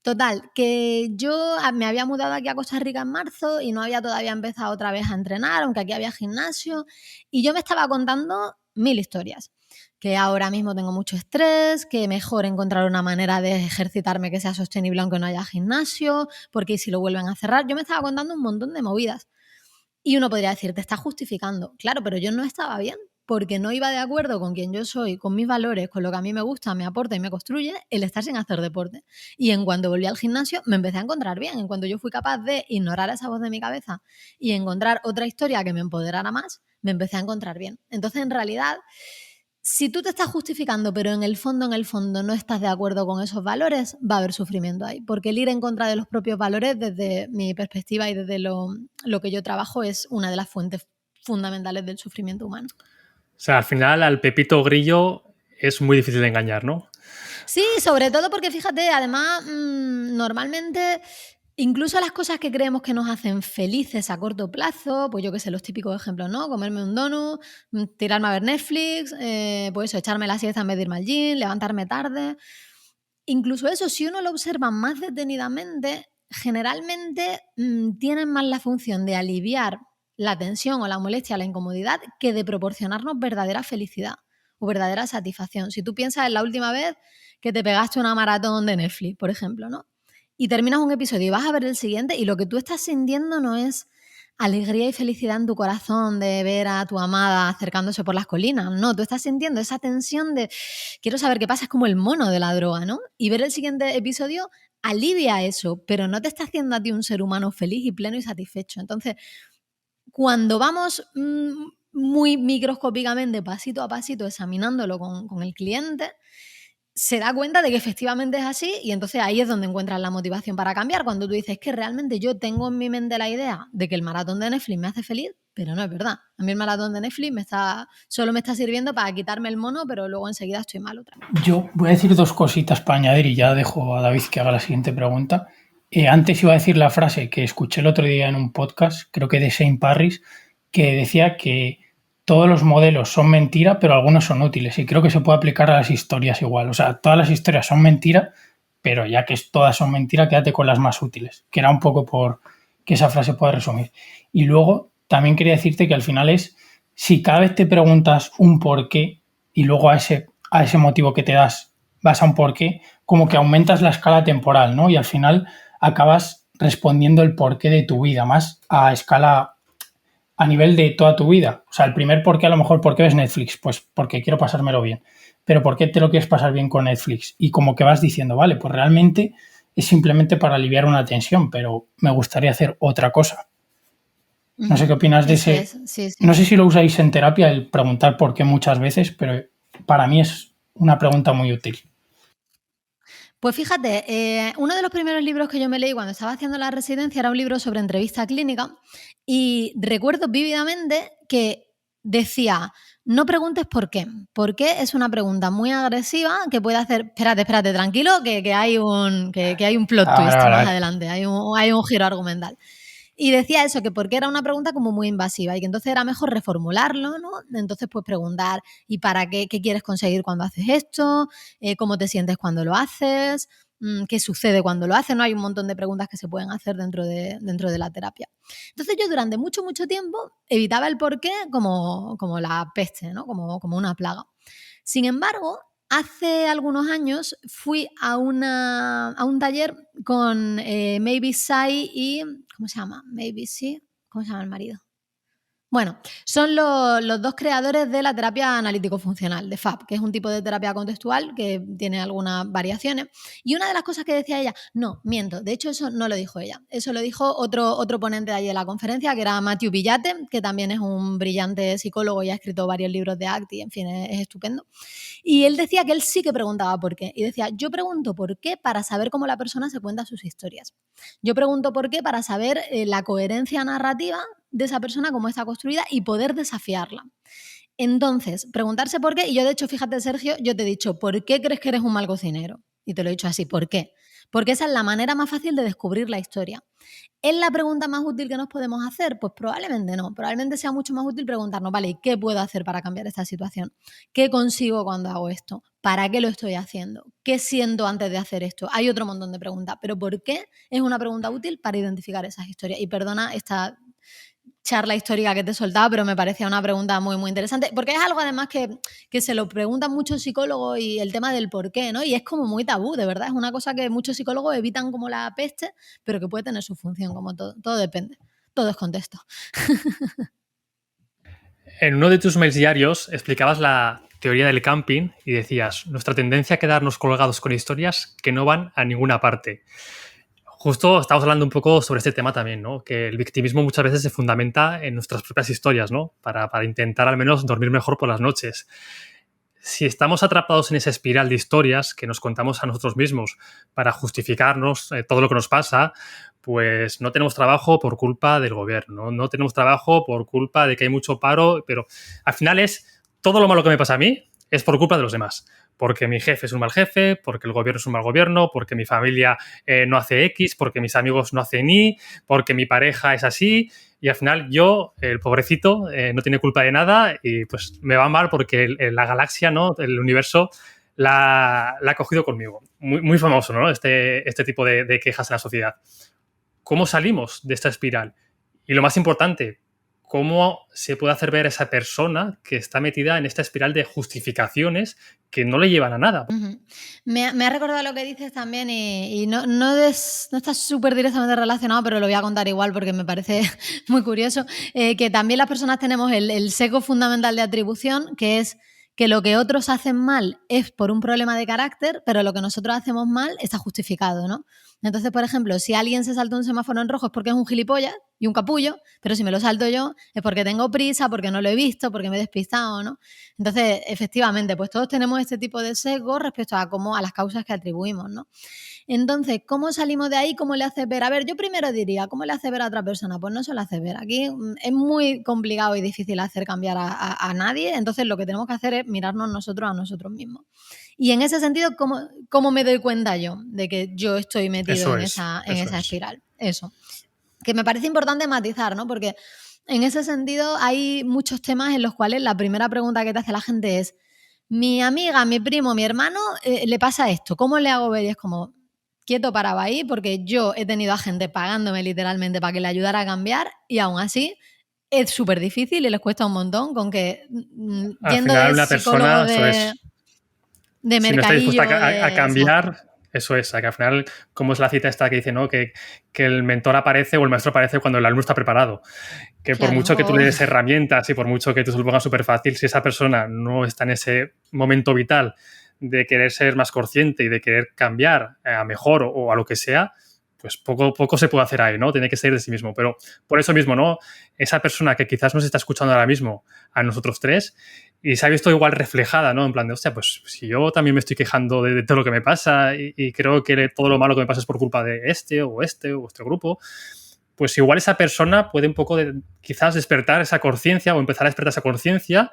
S3: Total, que yo me había mudado aquí a Costa Rica en marzo y no había todavía empezado otra vez a entrenar, aunque aquí había gimnasio, y yo me estaba contando 1000 historias. Que ahora mismo tengo mucho estrés, que mejor encontrar una manera de ejercitarme que sea sostenible aunque no haya gimnasio, porque si lo vuelven a cerrar, yo me estaba contando un montón de movidas. Y uno podría decir, te estás justificando. Claro, pero yo no estaba bien, porque no iba de acuerdo con quien yo soy, con mis valores, con lo que a mí me gusta, me aporta y me construye, el estar sin hacer deporte. Y en cuanto volví al gimnasio, me empecé a encontrar bien. En cuanto yo fui capaz de ignorar esa voz de mi cabeza y encontrar otra historia que me empoderara más, me empecé a encontrar bien. Entonces, en realidad, si tú te estás justificando, pero en el fondo no estás de acuerdo con esos valores, va a haber sufrimiento ahí. Porque el ir en contra de los propios valores, desde mi perspectiva y desde lo que yo trabajo, es una de las fuentes fundamentales del sufrimiento humano.
S4: O sea, al final al Pepito Grillo es muy difícil de engañar, ¿no?
S3: Sí, sobre todo porque fíjate, además, normalmente incluso las cosas que creemos que nos hacen felices a corto plazo, pues yo qué sé, los típicos ejemplos, ¿no? Comerme un donut, tirarme a ver Netflix, pues eso, echarme la siesta en vez de irme al gym, levantarme tarde. Incluso eso, si uno lo observa más detenidamente, generalmente tienen más la función de aliviar la tensión o la molestia, la incomodidad, que de proporcionarnos verdadera felicidad o verdadera satisfacción. Si tú piensas en la última vez que te pegaste una maratón de Netflix, por ejemplo, ¿no? Y terminas un episodio y vas a ver el siguiente y lo que tú estás sintiendo no es alegría y felicidad en tu corazón de ver a tu amada acercándose por las colinas. No, tú estás sintiendo esa tensión de quiero saber qué pasa, es como el mono de la droga, ¿no? Y ver el siguiente episodio alivia eso, pero no te está haciendo a ti un ser humano feliz y pleno y satisfecho. Entonces, cuando vamos muy microscópicamente, pasito a pasito, examinándolo con el cliente, se da cuenta de que efectivamente es así y entonces ahí es donde encuentras la motivación para cambiar. Cuando tú dices que realmente yo tengo en mi mente la idea de que el maratón de Netflix me hace feliz, pero no es verdad. A mí el maratón de Netflix solo me está sirviendo para quitarme el mono, pero luego enseguida estoy mal otra vez.
S2: Yo voy a decir dos cositas para añadir y ya dejo a David que haga la siguiente pregunta. Antes iba a decir la frase que escuché el otro día en un podcast, creo que de Shane Parrish, que decía que todos los modelos son mentira, pero algunos son útiles. Y creo que se puede aplicar a las historias igual. O sea, todas las historias son mentira, pero ya que todas son mentira, quédate con las más útiles. Que era un poco por que esa frase pueda resumir. Y luego también quería decirte que al final es, si cada vez te preguntas un por qué y luego a ese motivo que te das vas a un porqué, como que aumentas la escala temporal, ¿no? Y al final acabas respondiendo el porqué de tu vida, más a escala, a nivel de toda tu vida. O sea, el primer porqué, a lo mejor, ¿por qué ves Netflix? Pues porque quiero pasármelo bien. Pero ¿por qué te lo quieres pasar bien con Netflix? Y como que vas diciendo, vale, pues realmente es simplemente para aliviar una tensión, pero me gustaría hacer otra cosa. No sé qué opinas de
S3: Eso
S2: ese.
S3: es, sí, sí.
S2: No sé si lo usáis en terapia, el preguntar por qué muchas veces, pero para mí es una pregunta muy útil.
S3: Pues fíjate, uno de los primeros libros que yo me leí cuando estaba haciendo la residencia era un libro sobre entrevista clínica y recuerdo vívidamente que decía, no preguntes por qué. ¿Por qué? Es una pregunta muy agresiva que puede hacer, espérate, tranquilo, que hay un plot twist más adelante, hay un giro argumental. Y decía eso, que porque era una pregunta como muy invasiva y que entonces era mejor reformularlo, ¿no? Entonces, pues preguntar, ¿y para qué quieres conseguir cuando haces esto? ¿Cómo te sientes cuando lo haces? ¿Qué sucede cuando lo haces? ¿No? Hay un montón de preguntas que se pueden hacer dentro de la terapia. Entonces yo durante mucho tiempo evitaba el por qué como la peste, ¿no? Como una plaga. Sin embargo, hace algunos años fui a un taller con Maybe Sai y... ¿Cómo se llama? Maybe sí. ¿Cómo se llama el marido? Bueno, son los dos creadores de la terapia analítico-funcional, de FAP, que es un tipo de terapia contextual que tiene algunas variaciones. Y una de las cosas que decía ella, no, miento, de hecho eso no lo dijo ella, eso lo dijo otro ponente de ahí en la conferencia, que era Matthew Villate, que también es un brillante psicólogo y ha escrito varios libros de ACT y, en fin, es estupendo. Y él decía que él sí que preguntaba por qué. Y decía, yo pregunto por qué para saber cómo la persona se cuenta sus historias. Yo pregunto por qué para saber la coherencia narrativa de esa persona, cómo está construida y poder desafiarla. Entonces, preguntarse por qué, y yo de hecho, fíjate Sergio, yo te he dicho, ¿por qué crees que eres un mal cocinero? Y te lo he dicho así, ¿por qué? Porque esa es la manera más fácil de descubrir la historia. ¿Es la pregunta más útil que nos podemos hacer? Pues probablemente no. Probablemente sea mucho más útil preguntarnos, vale, ¿qué puedo hacer para cambiar esta situación? ¿Qué consigo cuando hago esto? ¿Para qué lo estoy haciendo? ¿Qué siento antes de hacer esto? Hay otro montón de preguntas, pero ¿por qué? Es una pregunta útil para identificar esas historias. Y perdona esta charla histórica que te he soltado, pero me parecía una pregunta muy, muy interesante, porque es algo además que se lo preguntan muchos psicólogos y el tema del por qué, ¿no? Y es como muy tabú, de verdad, es una cosa que muchos psicólogos evitan como la peste, pero que puede tener su función, como todo depende, todo es contexto.
S4: En uno de tus mails diarios explicabas la teoría del camping y decías, nuestra tendencia a quedarnos colgados con historias que no van a ninguna parte. Justo estamos hablando un poco sobre este tema también, ¿no? Que el victimismo muchas veces se fundamenta en nuestras propias historias, ¿no? Para intentar al menos dormir mejor por las noches. Si estamos atrapados en esa espiral de historias que nos contamos a nosotros mismos para justificarnos todo lo que nos pasa, pues no tenemos trabajo por culpa del gobierno, no tenemos trabajo por culpa de que hay mucho paro, pero al final es todo lo malo que me pasa a mí es por culpa de los demás. Porque mi jefe es un mal jefe, porque el gobierno es un mal gobierno, porque mi familia no hace X, porque mis amigos no hacen Y, porque mi pareja es así. Y al final yo, el pobrecito, no tiene culpa de nada y pues me va mal porque la galaxia, ¿no? El universo la ha cogido conmigo. Muy, muy famoso, ¿no? Este tipo de quejas en la sociedad. ¿Cómo salimos de esta espiral? Y lo más importante, ¿cómo se puede hacer ver a esa persona que está metida en esta espiral de justificaciones que no le llevan a nada?
S3: Uh-huh. Me ha recordado lo que dices también y no está súper directamente relacionado, pero lo voy a contar igual porque me parece muy curioso, que también las personas tenemos el sesgo fundamental de atribución, que es que lo que otros hacen mal es por un problema de carácter, pero lo que nosotros hacemos mal está justificado, ¿no? Entonces, por ejemplo, si alguien se salta un semáforo en rojo es porque es un gilipollas y un capullo, pero si me lo salto yo es porque tengo prisa, porque no lo he visto, porque me he despistado, ¿no? Entonces, efectivamente, pues todos tenemos este tipo de sesgo respecto a las causas que atribuimos, ¿no? Entonces, ¿cómo salimos de ahí? ¿Cómo le haces ver? A ver, yo primero diría, ¿cómo le hace ver a otra persona? Pues no se lo hace ver. Aquí es muy complicado y difícil hacer cambiar a nadie, entonces lo que tenemos que hacer es mirarnos nosotros a nosotros mismos. Y en ese sentido, ¿cómo me doy cuenta yo de que yo estoy metido en esa espiral? Eso. Que me parece importante matizar, ¿no? Porque en ese sentido hay muchos temas en los cuales la primera pregunta que te hace la gente es, mi amiga, mi primo, mi hermano, le pasa esto, ¿cómo le hago ver? Y es como, quieto paraba ahí, porque yo he tenido a gente pagándome literalmente para que le ayudara a cambiar y aún así es súper difícil y les cuesta un montón con que
S4: Al
S3: yendo
S4: final
S3: de
S4: una
S3: psicólogo
S4: persona,
S3: de
S4: si no está
S3: mercadillo.
S4: dispuesta a cambiar, eso es, que al final, como es la cita esta que dice, ¿no? Que el mentor aparece o el maestro aparece cuando el alumno está preparado. Que claro, por mucho que tú le des herramientas y por mucho que tú se lo pongas súper fácil, si esa persona no está en ese momento vital de querer ser más consciente y de querer cambiar a mejor o a lo que sea, pues poco se puede hacer ahí, ¿no? Tiene que ser de sí mismo. Pero por eso mismo, ¿no? Esa persona que quizás nos está escuchando ahora mismo a nosotros tres y se ha visto igual reflejada, ¿no? En plan de, hostia, pues si yo también me estoy quejando de todo lo que me pasa y creo que todo lo malo que me pasa es por culpa de este o este grupo, pues igual esa persona puede un poco quizás despertar esa conciencia o empezar a despertar esa conciencia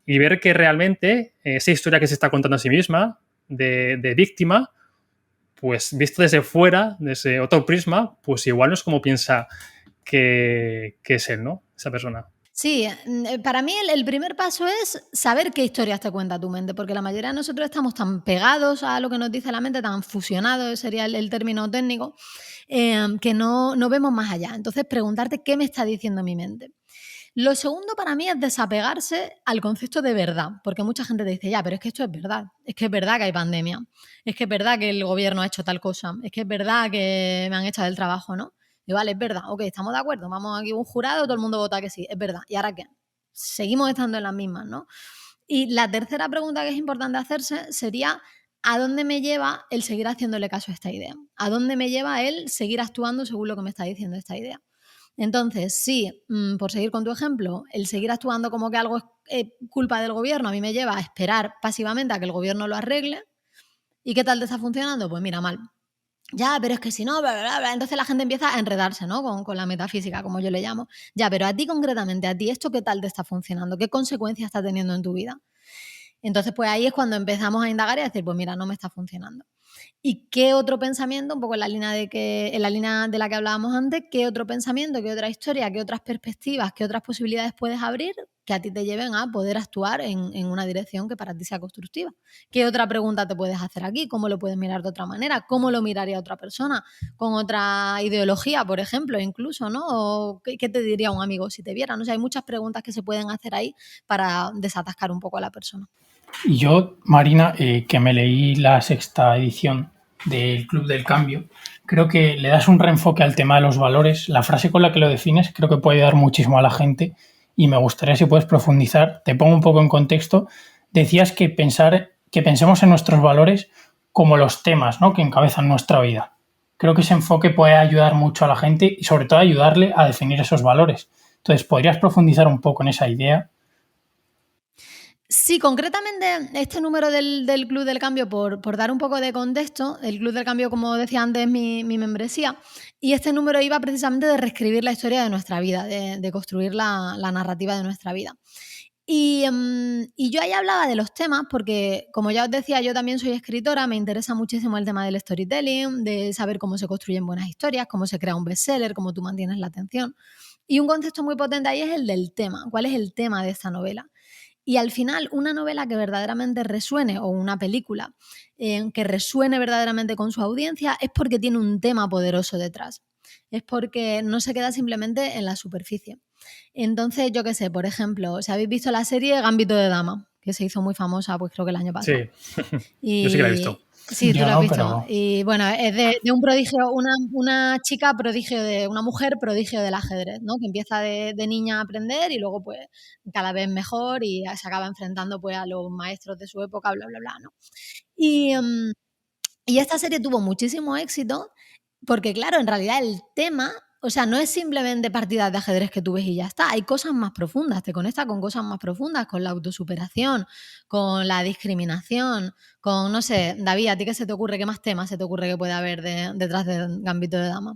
S4: y ver que realmente esa historia que se está contando a sí misma de víctima, pues visto desde fuera, desde otro prisma, pues igual no es como piensa que es él, ¿no? Esa persona.
S3: Sí, para mí el primer paso es saber qué historias te cuenta tu mente, porque la mayoría de nosotros estamos tan pegados a lo que nos dice la mente, tan fusionados, sería el término técnico, que no vemos más allá. Entonces, preguntarte qué me está diciendo mi mente. Lo segundo para mí es desapegarse al concepto de verdad, porque mucha gente te dice, ya, pero es que esto es verdad que hay pandemia, es que es verdad que el gobierno ha hecho tal cosa, es que es verdad que me han echado del trabajo, ¿no? Y vale, es verdad, ok, estamos de acuerdo, vamos aquí a un jurado, todo el mundo vota que sí, es verdad. ¿Y ahora qué? Seguimos estando en las mismas, ¿no? Y la tercera pregunta que es importante hacerse sería, ¿a dónde me lleva el seguir haciéndole caso a esta idea? ¿A dónde me lleva el seguir actuando según lo que me está diciendo esta idea? Entonces, sí, por seguir con tu ejemplo, el seguir actuando como que algo es culpa del gobierno a mí me lleva a esperar pasivamente a que el gobierno lo arregle. ¿Y qué tal te está funcionando? Pues mira, mal. Ya, pero es que si no, bla, bla, bla. Entonces la gente empieza a enredarse, ¿no? Con la metafísica, como yo le llamo. Ya, pero a ti concretamente, a ti, ¿esto qué tal te está funcionando? ¿Qué consecuencias está teniendo en tu vida? Entonces, pues ahí es cuando empezamos a indagar y a decir, pues mira, no me está funcionando. ¿Y qué otro pensamiento, un poco en la línea de la que hablábamos antes, qué otro pensamiento, qué otra historia, qué otras perspectivas, qué otras posibilidades puedes abrir que a ti te lleven a poder actuar en una dirección que para ti sea constructiva? ¿Qué otra pregunta te puedes hacer aquí? ¿Cómo lo puedes mirar de otra manera? ¿Cómo lo miraría otra persona? Con otra ideología, por ejemplo, incluso, ¿no? ¿O qué te diría un amigo si te viera? No sé, hay muchas preguntas que se pueden hacer ahí para desatascar un poco a la persona.
S2: Y yo, Marina, que me leí la 6ª edición del Club del Cambio, creo que le das un reenfoque al tema de los valores. La frase con la que lo defines creo que puede ayudar muchísimo a la gente y me gustaría si puedes profundizar. Te pongo un poco en contexto. Decías que pensemos en nuestros valores como los temas, ¿no?, que encabezan nuestra vida. Creo que ese enfoque puede ayudar mucho a la gente y sobre todo ayudarle a definir esos valores. Entonces, ¿podrías profundizar un poco en esa idea?
S3: Sí, concretamente este número del Club del Cambio, por dar un poco de contexto, el Club del Cambio, como decía antes, es mi membresía, y este número iba precisamente de reescribir la historia de nuestra vida, de construir la narrativa de nuestra vida. Y yo ahí hablaba de los temas porque, como ya os decía, yo también soy escritora, me interesa muchísimo el tema del storytelling, de saber cómo se construyen buenas historias, cómo se crea un bestseller, cómo tú mantienes la atención. Y un concepto muy potente ahí es el del tema. ¿Cuál es el tema de esta novela? Y al final, una novela que verdaderamente resuene, o una película que resuene verdaderamente con su audiencia, es porque tiene un tema poderoso detrás. Es porque no se queda simplemente en la superficie. Entonces, yo qué sé, por ejemplo, si habéis visto la serie Gambito de Dama, que se hizo muy famosa, pues creo que el año pasado.
S4: Sí, yo sí que la he visto.
S3: Sí, tú
S2: Yo
S3: lo has
S2: no,
S3: visto.
S2: pero...
S3: Y bueno, es de un prodigio, una chica prodigio, una mujer prodigio del ajedrez, ¿no? Que empieza de niña a aprender y luego pues cada vez mejor y se acaba enfrentando pues a los maestros de su época, bla, bla, bla, ¿no? Y esta serie tuvo muchísimo éxito porque, claro, en realidad el tema, o sea, no es simplemente partidas de ajedrez que tú ves y ya está. Hay cosas más profundas, te conecta con cosas más profundas, con la autosuperación, con la discriminación, con, no sé, David, ¿a ti qué se te ocurre? ¿Qué más temas se te ocurre que puede haber detrás de Gambito de Dama?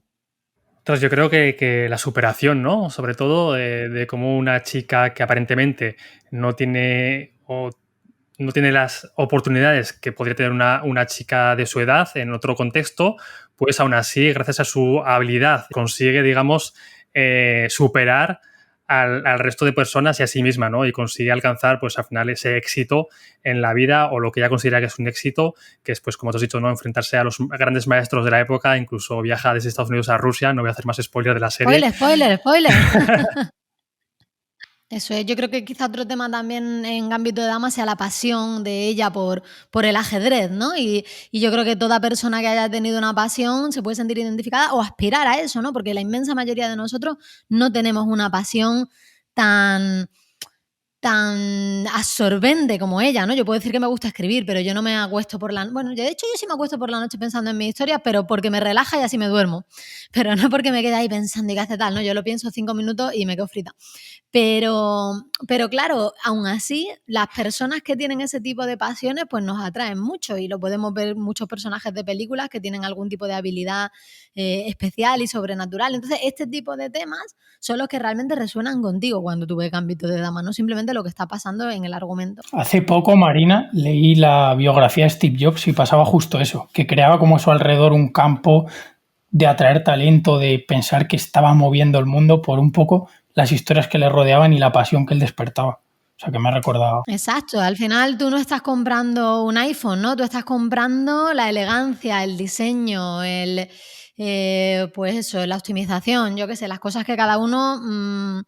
S4: Entonces yo creo que la superación, ¿no? Sobre todo de cómo una chica que aparentemente no tiene no tiene las oportunidades que podría tener una chica de su edad en otro contexto, pues aún así, gracias a su habilidad, consigue, digamos, superar al resto de personas y a sí misma, ¿no? Y consigue alcanzar, pues al final, ese éxito en la vida o lo que ella considera que es un éxito, que es, pues como te has dicho, ¿no? Enfrentarse a los grandes maestros de la época, incluso viaja desde Estados Unidos a Rusia, no voy a hacer más spoiler de la serie.
S3: Spoiler. Eso es, yo creo que quizá otro tema también en Gambito de Dama sea la pasión de ella por el ajedrez, ¿no? Y yo creo que toda persona que haya tenido una pasión se puede sentir identificada o aspirar a eso, ¿no? Porque la inmensa mayoría de nosotros no tenemos una pasión tan absorbente como ella, ¿no? Yo puedo decir que me gusta escribir, pero yo no me acuesto por la... Bueno, de hecho yo sí me acuesto por la noche pensando en mis historias, pero porque me relaja y así me duermo. Pero no porque me quede ahí pensando y qué hace tal, ¿no? Yo lo pienso 5 minutos y me quedo frita. Pero claro, aún así, las personas que tienen ese tipo de pasiones pues nos atraen mucho y lo podemos ver muchos personajes de películas que tienen algún tipo de habilidad especial y sobrenatural. Entonces, este tipo de temas son los que realmente resuenan contigo cuando tú ves Gambito de Dama, no simplemente lo que está pasando en el argumento.
S2: Hace poco, Marina, leí la biografía de Steve Jobs y pasaba justo eso, que creaba como a su alrededor un campo de atraer talento, de pensar que estaba moviendo el mundo por un poco las historias que le rodeaban y la pasión que él despertaba. O sea, que me ha recordado.
S3: Exacto, al final tú no estás comprando un iPhone, ¿no? Tú estás comprando la elegancia, el diseño, pues eso, la optimización, yo qué sé, las cosas que cada uno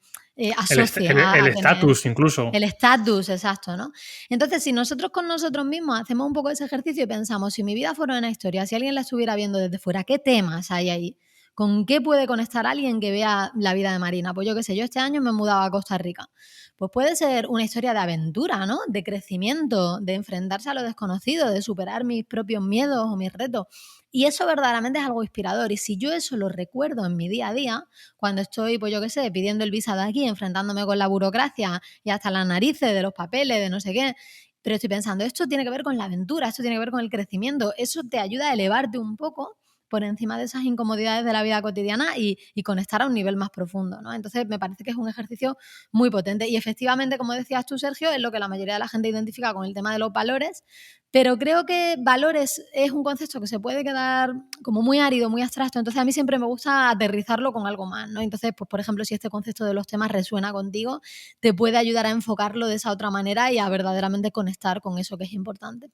S3: asocia
S4: El estatus incluso.
S3: El estatus, exacto, ¿no? Entonces, si nosotros con nosotros mismos hacemos un poco ese ejercicio y pensamos, si mi vida fuera una historia, si alguien la estuviera viendo desde fuera, ¿qué temas hay ahí? ¿Con qué puede conectar alguien que vea la vida de Marina? Pues yo qué sé, yo este año me he mudado a Costa Rica. Pues puede ser una historia de aventura, ¿no? De crecimiento, de enfrentarse a lo desconocido, de superar mis propios miedos o mis retos. Y eso verdaderamente es algo inspirador. Y si yo eso lo recuerdo en mi día a día, cuando estoy, pues yo qué sé, pidiendo el visado aquí, enfrentándome con la burocracia y hasta las narices de los papeles, de no sé qué, pero estoy pensando, esto tiene que ver con la aventura, esto tiene que ver con el crecimiento, eso te ayuda a elevarte un poco por encima de esas incomodidades de la vida cotidiana y conectar a un nivel más profundo, ¿no? Entonces me parece que es un ejercicio muy potente y efectivamente, como decías tú, Sergio, es lo que la mayoría de la gente identifica con el tema de los valores, pero creo que valores es un concepto que se puede quedar como muy árido, muy abstracto, entonces a mí siempre me gusta aterrizarlo con algo más, ¿no? Entonces, pues por ejemplo, si este concepto de los temas resuena contigo, te puede ayudar a enfocarlo de esa otra manera y a verdaderamente conectar con eso que es importante.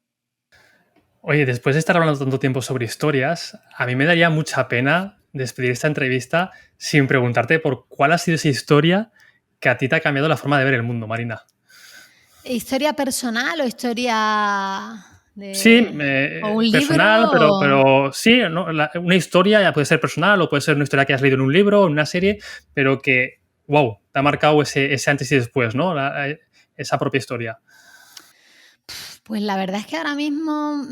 S4: Oye, después de estar hablando tanto tiempo sobre historias, a mí me daría mucha pena despedir esta entrevista sin preguntarte por cuál ha sido esa historia que a ti te ha cambiado la forma de ver el mundo, Marina.
S3: ¿Historia personal o historia
S4: Sí,
S3: o un
S4: personal,
S3: libro?
S4: pero sí, ¿no? Una historia ya puede ser personal o puede ser una historia que has leído en un libro o en una serie, pero que, wow, te ha marcado ese antes y después, ¿no? Esa propia historia.
S3: Pues la verdad es que ahora mismo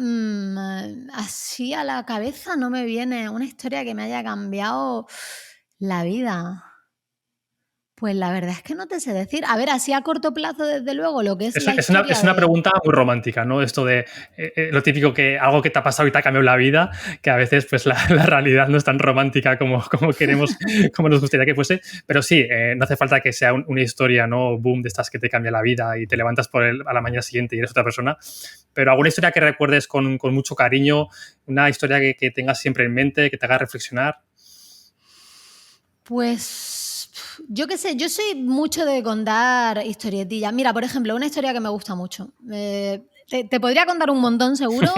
S3: así a la cabeza no me viene una historia que me haya cambiado la vida. Pues la verdad es que no te sé decir. A ver, así a corto plazo, desde luego, lo que es la historia
S4: Es una
S3: de...
S4: pregunta muy romántica, ¿no? Esto de lo típico que algo que te ha pasado y te ha cambiado la vida, que a veces pues la realidad no es tan romántica como queremos, como nos gustaría que fuese. Pero sí, no hace falta que sea una historia, ¿no? Boom, de estas que te cambia la vida y te levantas a la mañana siguiente y eres otra persona. Pero alguna historia que recuerdes con mucho cariño, una historia que tengas siempre en mente, que te haga reflexionar.
S3: Pues yo qué sé, yo soy mucho de contar historietillas. Mira, por ejemplo, una historia que me gusta mucho. Te podría contar un montón seguro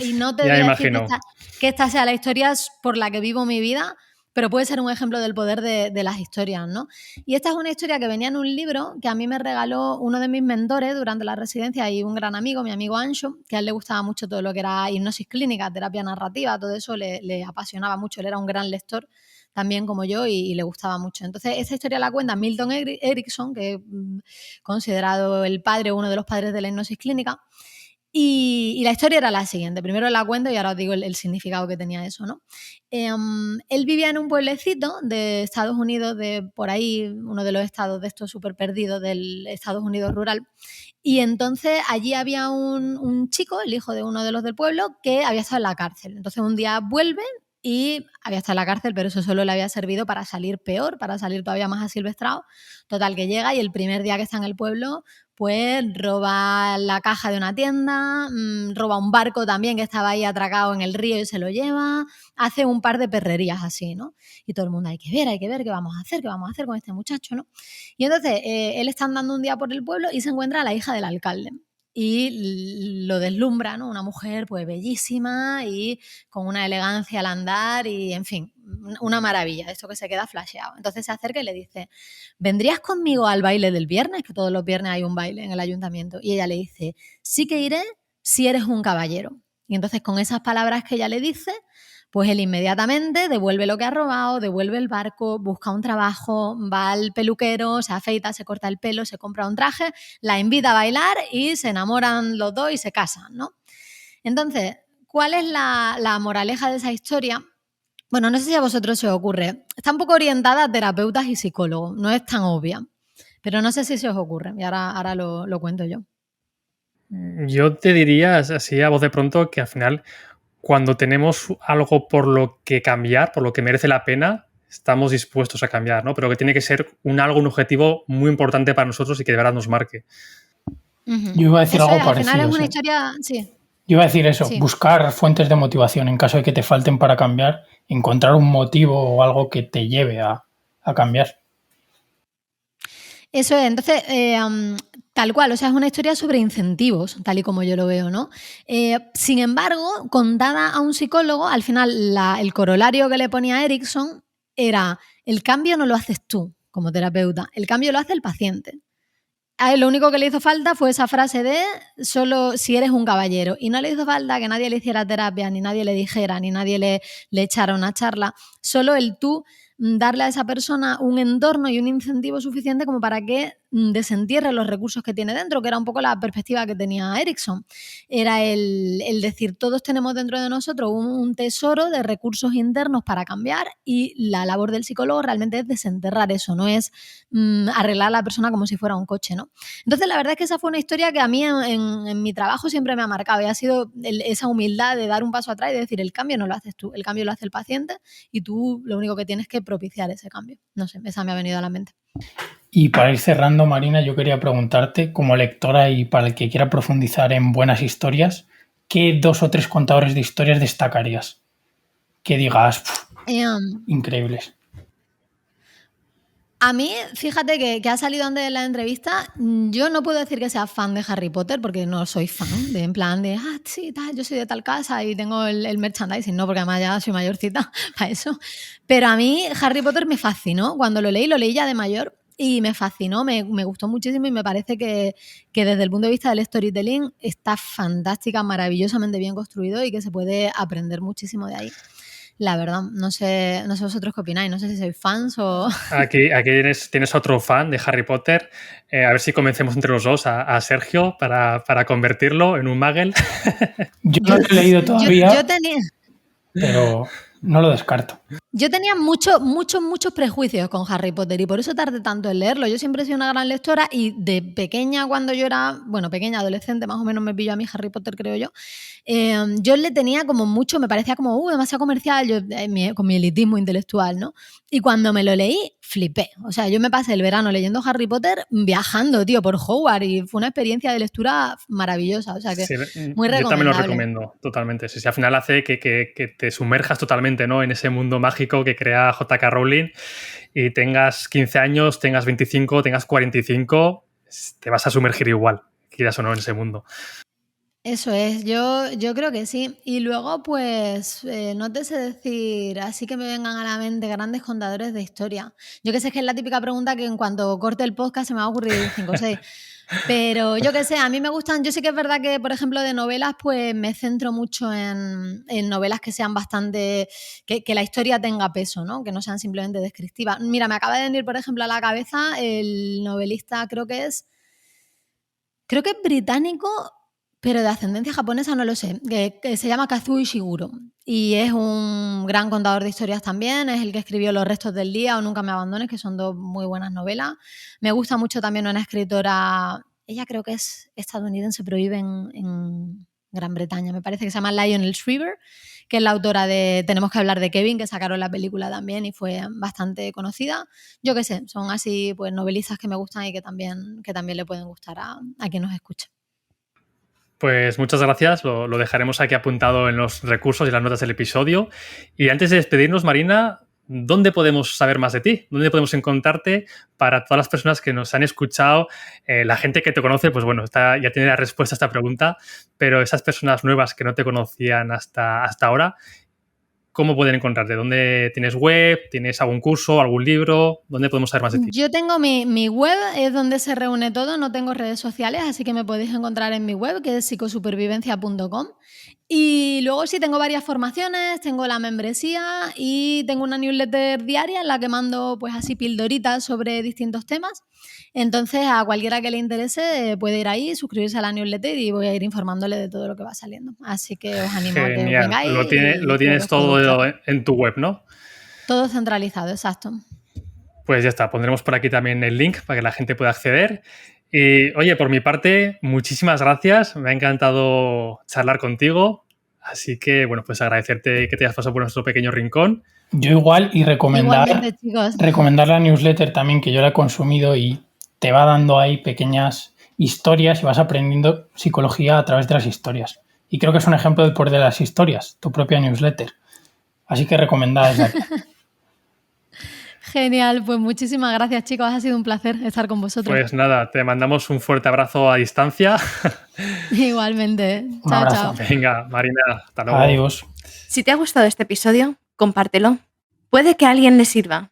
S3: y no te
S4: Ya
S3: voy
S4: me
S3: a decir
S4: imagino.
S3: que esta sea la historia por la que vivo mi vida, pero puede ser un ejemplo del poder de las historias, ¿no? Y esta es una historia que venía en un libro que a mí me regaló uno de mis mentores durante la residencia y un gran amigo, mi amigo Ancho, que a él le gustaba mucho todo lo que era hipnosis clínica, terapia narrativa, todo eso le apasionaba mucho, él era un gran lector también como yo y le gustaba mucho. Entonces, esta historia la cuenta Milton Erickson, que es considerado el padre, uno de los padres de la hipnosis clínica. Y la historia era la siguiente. Primero la cuento y ahora os digo el significado que tenía eso, ¿no? Él vivía en un pueblecito de Estados Unidos, de por ahí, uno de los estados de estos súper perdidos del Estados Unidos rural. Y entonces allí había un chico, el hijo de uno de los del pueblo, que había estado en la cárcel. Entonces un día vuelve y había estado en la cárcel, pero eso solo le había servido para salir peor, para salir todavía más asilvestrado. Total, que llega y el primer día que está en el pueblo, pues roba la caja de una tienda, roba un barco también que estaba ahí atracado en el río y se lo lleva, hace un par de perrerías así, ¿no? Y todo el mundo, hay que ver qué vamos a hacer con este muchacho, ¿no? Y entonces él está andando un día por el pueblo y se encuentra a la hija del alcalde. Y lo deslumbra, ¿no? Una mujer pues bellísima y con una elegancia al andar y, en fin, una maravilla, esto que se queda flasheado. Entonces se acerca y le dice, ¿vendrías conmigo al baile del viernes? Que todos los viernes hay un baile en el ayuntamiento. Y ella le dice, sí que iré si eres un caballero. Y entonces con esas palabras que ella le dice, pues él inmediatamente devuelve lo que ha robado, devuelve el barco, busca un trabajo, va al peluquero, se afeita, se corta el pelo, se compra un traje, la invita a bailar y se enamoran los dos y se casan, ¿no? Entonces, ¿cuál es la moraleja de esa historia? Bueno, no sé si a vosotros se os ocurre. Está un poco orientada a terapeutas y psicólogos, no es tan obvia, pero no sé si se os ocurre y ahora lo cuento yo.
S4: Yo te diría así a voz de pronto que al final cuando tenemos algo por lo que cambiar, por lo que merece la pena, estamos dispuestos a cambiar, ¿no? Pero que tiene que ser un objetivo muy importante para nosotros y que de verdad nos marque.
S2: Yo iba a decir
S3: Eso
S2: algo
S3: es, al final
S2: parecido.
S3: es una
S2: Sí.
S3: historia, sí.
S2: Yo iba a decir eso,
S3: Sí.
S2: buscar fuentes de motivación en caso de que te falten para cambiar, encontrar un motivo o algo que te lleve a cambiar.
S3: Eso es, entonces, tal cual, o sea, es una historia sobre incentivos, tal y como yo lo veo, ¿no? Sin embargo, contada a un psicólogo, al final el corolario que le ponía a Erickson era, el cambio no lo haces tú como terapeuta, el cambio lo hace el paciente. A él lo único que le hizo falta fue esa frase de solo si eres un caballero. Y no le hizo falta que nadie le hiciera terapia, ni nadie le dijera, ni nadie le echara una charla. Solo el tú darle a esa persona un entorno y un incentivo suficiente como para que desentierre los recursos que tiene dentro, que era un poco la perspectiva que tenía Erickson. Era el decir, todos tenemos dentro de nosotros un tesoro de recursos internos para cambiar, y la labor del psicólogo realmente es desenterrar eso, no es arreglar a la persona como si fuera un coche, ¿no? Entonces, la verdad es que esa fue una historia que a mí en mi trabajo siempre me ha marcado, y ha sido esa humildad de dar un paso atrás y de decir, el cambio no lo haces tú, el cambio lo hace el paciente, y tú lo único que tienes que propiciar ese cambio. No sé, esa me ha venido a la mente.
S2: Y para ir cerrando, Marina, yo quería preguntarte, como lectora y para el que quiera profundizar en buenas historias, ¿qué 2 o 3 contadores de historias destacarías? Que digas, increíbles.
S3: A mí, fíjate que ha salido antes de la entrevista, yo no puedo decir que sea fan de Harry Potter porque no soy fan, en plan de, sí, tal, yo soy de tal casa y tengo el merchandising, no, porque además ya soy mayorcita para eso. Pero a mí Harry Potter me fascinó, cuando lo leí ya de mayor y me fascinó, me gustó muchísimo, y me parece que desde el punto de vista del storytelling está fantástica, maravillosamente bien construido, y que se puede aprender muchísimo de ahí. La verdad, no sé vosotros qué opináis, no sé si sois fans o...
S4: Aquí tienes otro fan de Harry Potter. A ver si convencemos entre los dos a Sergio para convertirlo en un Muggle.
S2: Yo no lo he leído todavía,
S3: yo tenía...
S2: pero no lo descarto.
S3: Yo tenía muchos prejuicios con Harry Potter, y por eso tardé tanto en leerlo. Yo siempre he sido una gran lectora, y de pequeña, cuando yo era, pequeña, adolescente, más o menos me pilló a mí Harry Potter, creo yo. Yo le tenía como mucho, me parecía como demasiado comercial, con mi elitismo intelectual, ¿no? Y cuando me lo leí, flipé. O sea, yo me pasé el verano leyendo Harry Potter, viajando, tío, por Hogwarts, y fue una experiencia de lectura maravillosa. O sea, que
S4: sí,
S3: muy recomendable.
S4: Yo también lo recomiendo, totalmente. Sí, al final hace que te sumerjas totalmente, ¿no?, en ese mundo mágico que crea J.K. Rowling, y tengas 15 años, tengas 25, tengas 45, te vas a sumergir igual, quieras o no, en ese mundo.
S3: Eso es, yo creo que sí. Y luego, pues, no te sé decir, así que me vengan a la mente grandes contadores de historia. Yo que sé, que es la típica pregunta que en cuanto corte el podcast se me va a ocurrir 5 o 6. Pero yo que sé, a mí me gustan, yo sí que es verdad que, por ejemplo, de novelas, pues me centro mucho en novelas que sean bastante, que la historia tenga peso, ¿no? Que no sean simplemente descriptivas. Mira, me acaba de venir, por ejemplo, a la cabeza el novelista, creo que es británico, pero de ascendencia japonesa, no lo sé, que se llama Kazuo Ishiguro, y es un gran contador de historias también, es el que escribió Los restos del día o Nunca me abandones, que son 2 muy buenas novelas. Me gusta mucho también una escritora, ella creo que es estadounidense, pero vive en Gran Bretaña, me parece, que se llama Lionel Shriver, que es la autora de Tenemos que hablar de Kevin, que sacaron la película también y fue bastante conocida. Yo qué sé, son así, pues, novelistas que me gustan y que también le pueden gustar a quien nos escuche.
S4: Pues muchas gracias, lo dejaremos aquí apuntado en los recursos y las notas del episodio. Y antes de despedirnos, Marina, ¿dónde podemos saber más de ti? ¿Dónde podemos encontrarte para todas las personas que nos han escuchado? La gente que te conoce, pues bueno, ya tiene la respuesta a esta pregunta, pero esas personas nuevas que no te conocían hasta ahora, ¿cómo pueden encontrarte? ¿Dónde tienes web? ¿Tienes algún curso, algún libro? ¿Dónde podemos saber más de ti?
S3: Yo tengo mi web, es donde se reúne todo, no tengo redes sociales, así que me podéis encontrar en mi web, que es psicosupervivencia.com. Y luego sí, tengo varias formaciones, tengo la membresía y tengo una newsletter diaria en la que mando, pues, así pildoritas sobre distintos temas. Entonces, a cualquiera que le interese puede ir ahí, suscribirse a la newsletter, y voy a ir informándole de todo lo que va saliendo. Así que os animo a que os vengáis.
S4: Lo tienes todo en tu web, ¿no?
S3: Todo centralizado, exacto.
S4: Pues ya está, pondremos por aquí también el link para que la gente pueda acceder. Y oye, por mi parte, muchísimas gracias. Me ha encantado charlar contigo. Así que, bueno, pues agradecerte que te hayas pasado por nuestro pequeño rincón.
S2: Yo igual, y recomendar la newsletter también, que yo la he consumido y te va dando ahí pequeñas historias y vas aprendiendo psicología a través de las historias. Y creo que es un ejemplo del poder de las historias, tu propia newsletter. Así que recomendada desde aquí.
S3: Genial, pues muchísimas gracias, chicos. Ha sido un placer estar con vosotros.
S4: Pues nada, te mandamos un fuerte abrazo a distancia.
S3: Igualmente. Chao, chao.
S4: Venga, Marina, hasta luego.
S2: Adiós.
S1: Si te ha gustado este episodio, compártelo. Puede que a alguien le sirva.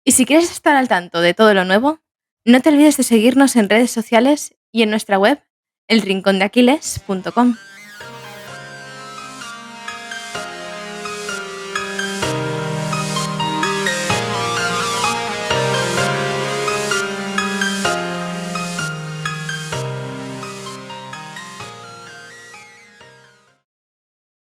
S1: Y si quieres estar al tanto de todo lo nuevo, No te olvides de seguirnos en redes sociales y en nuestra web, elrincondeaquiles.com.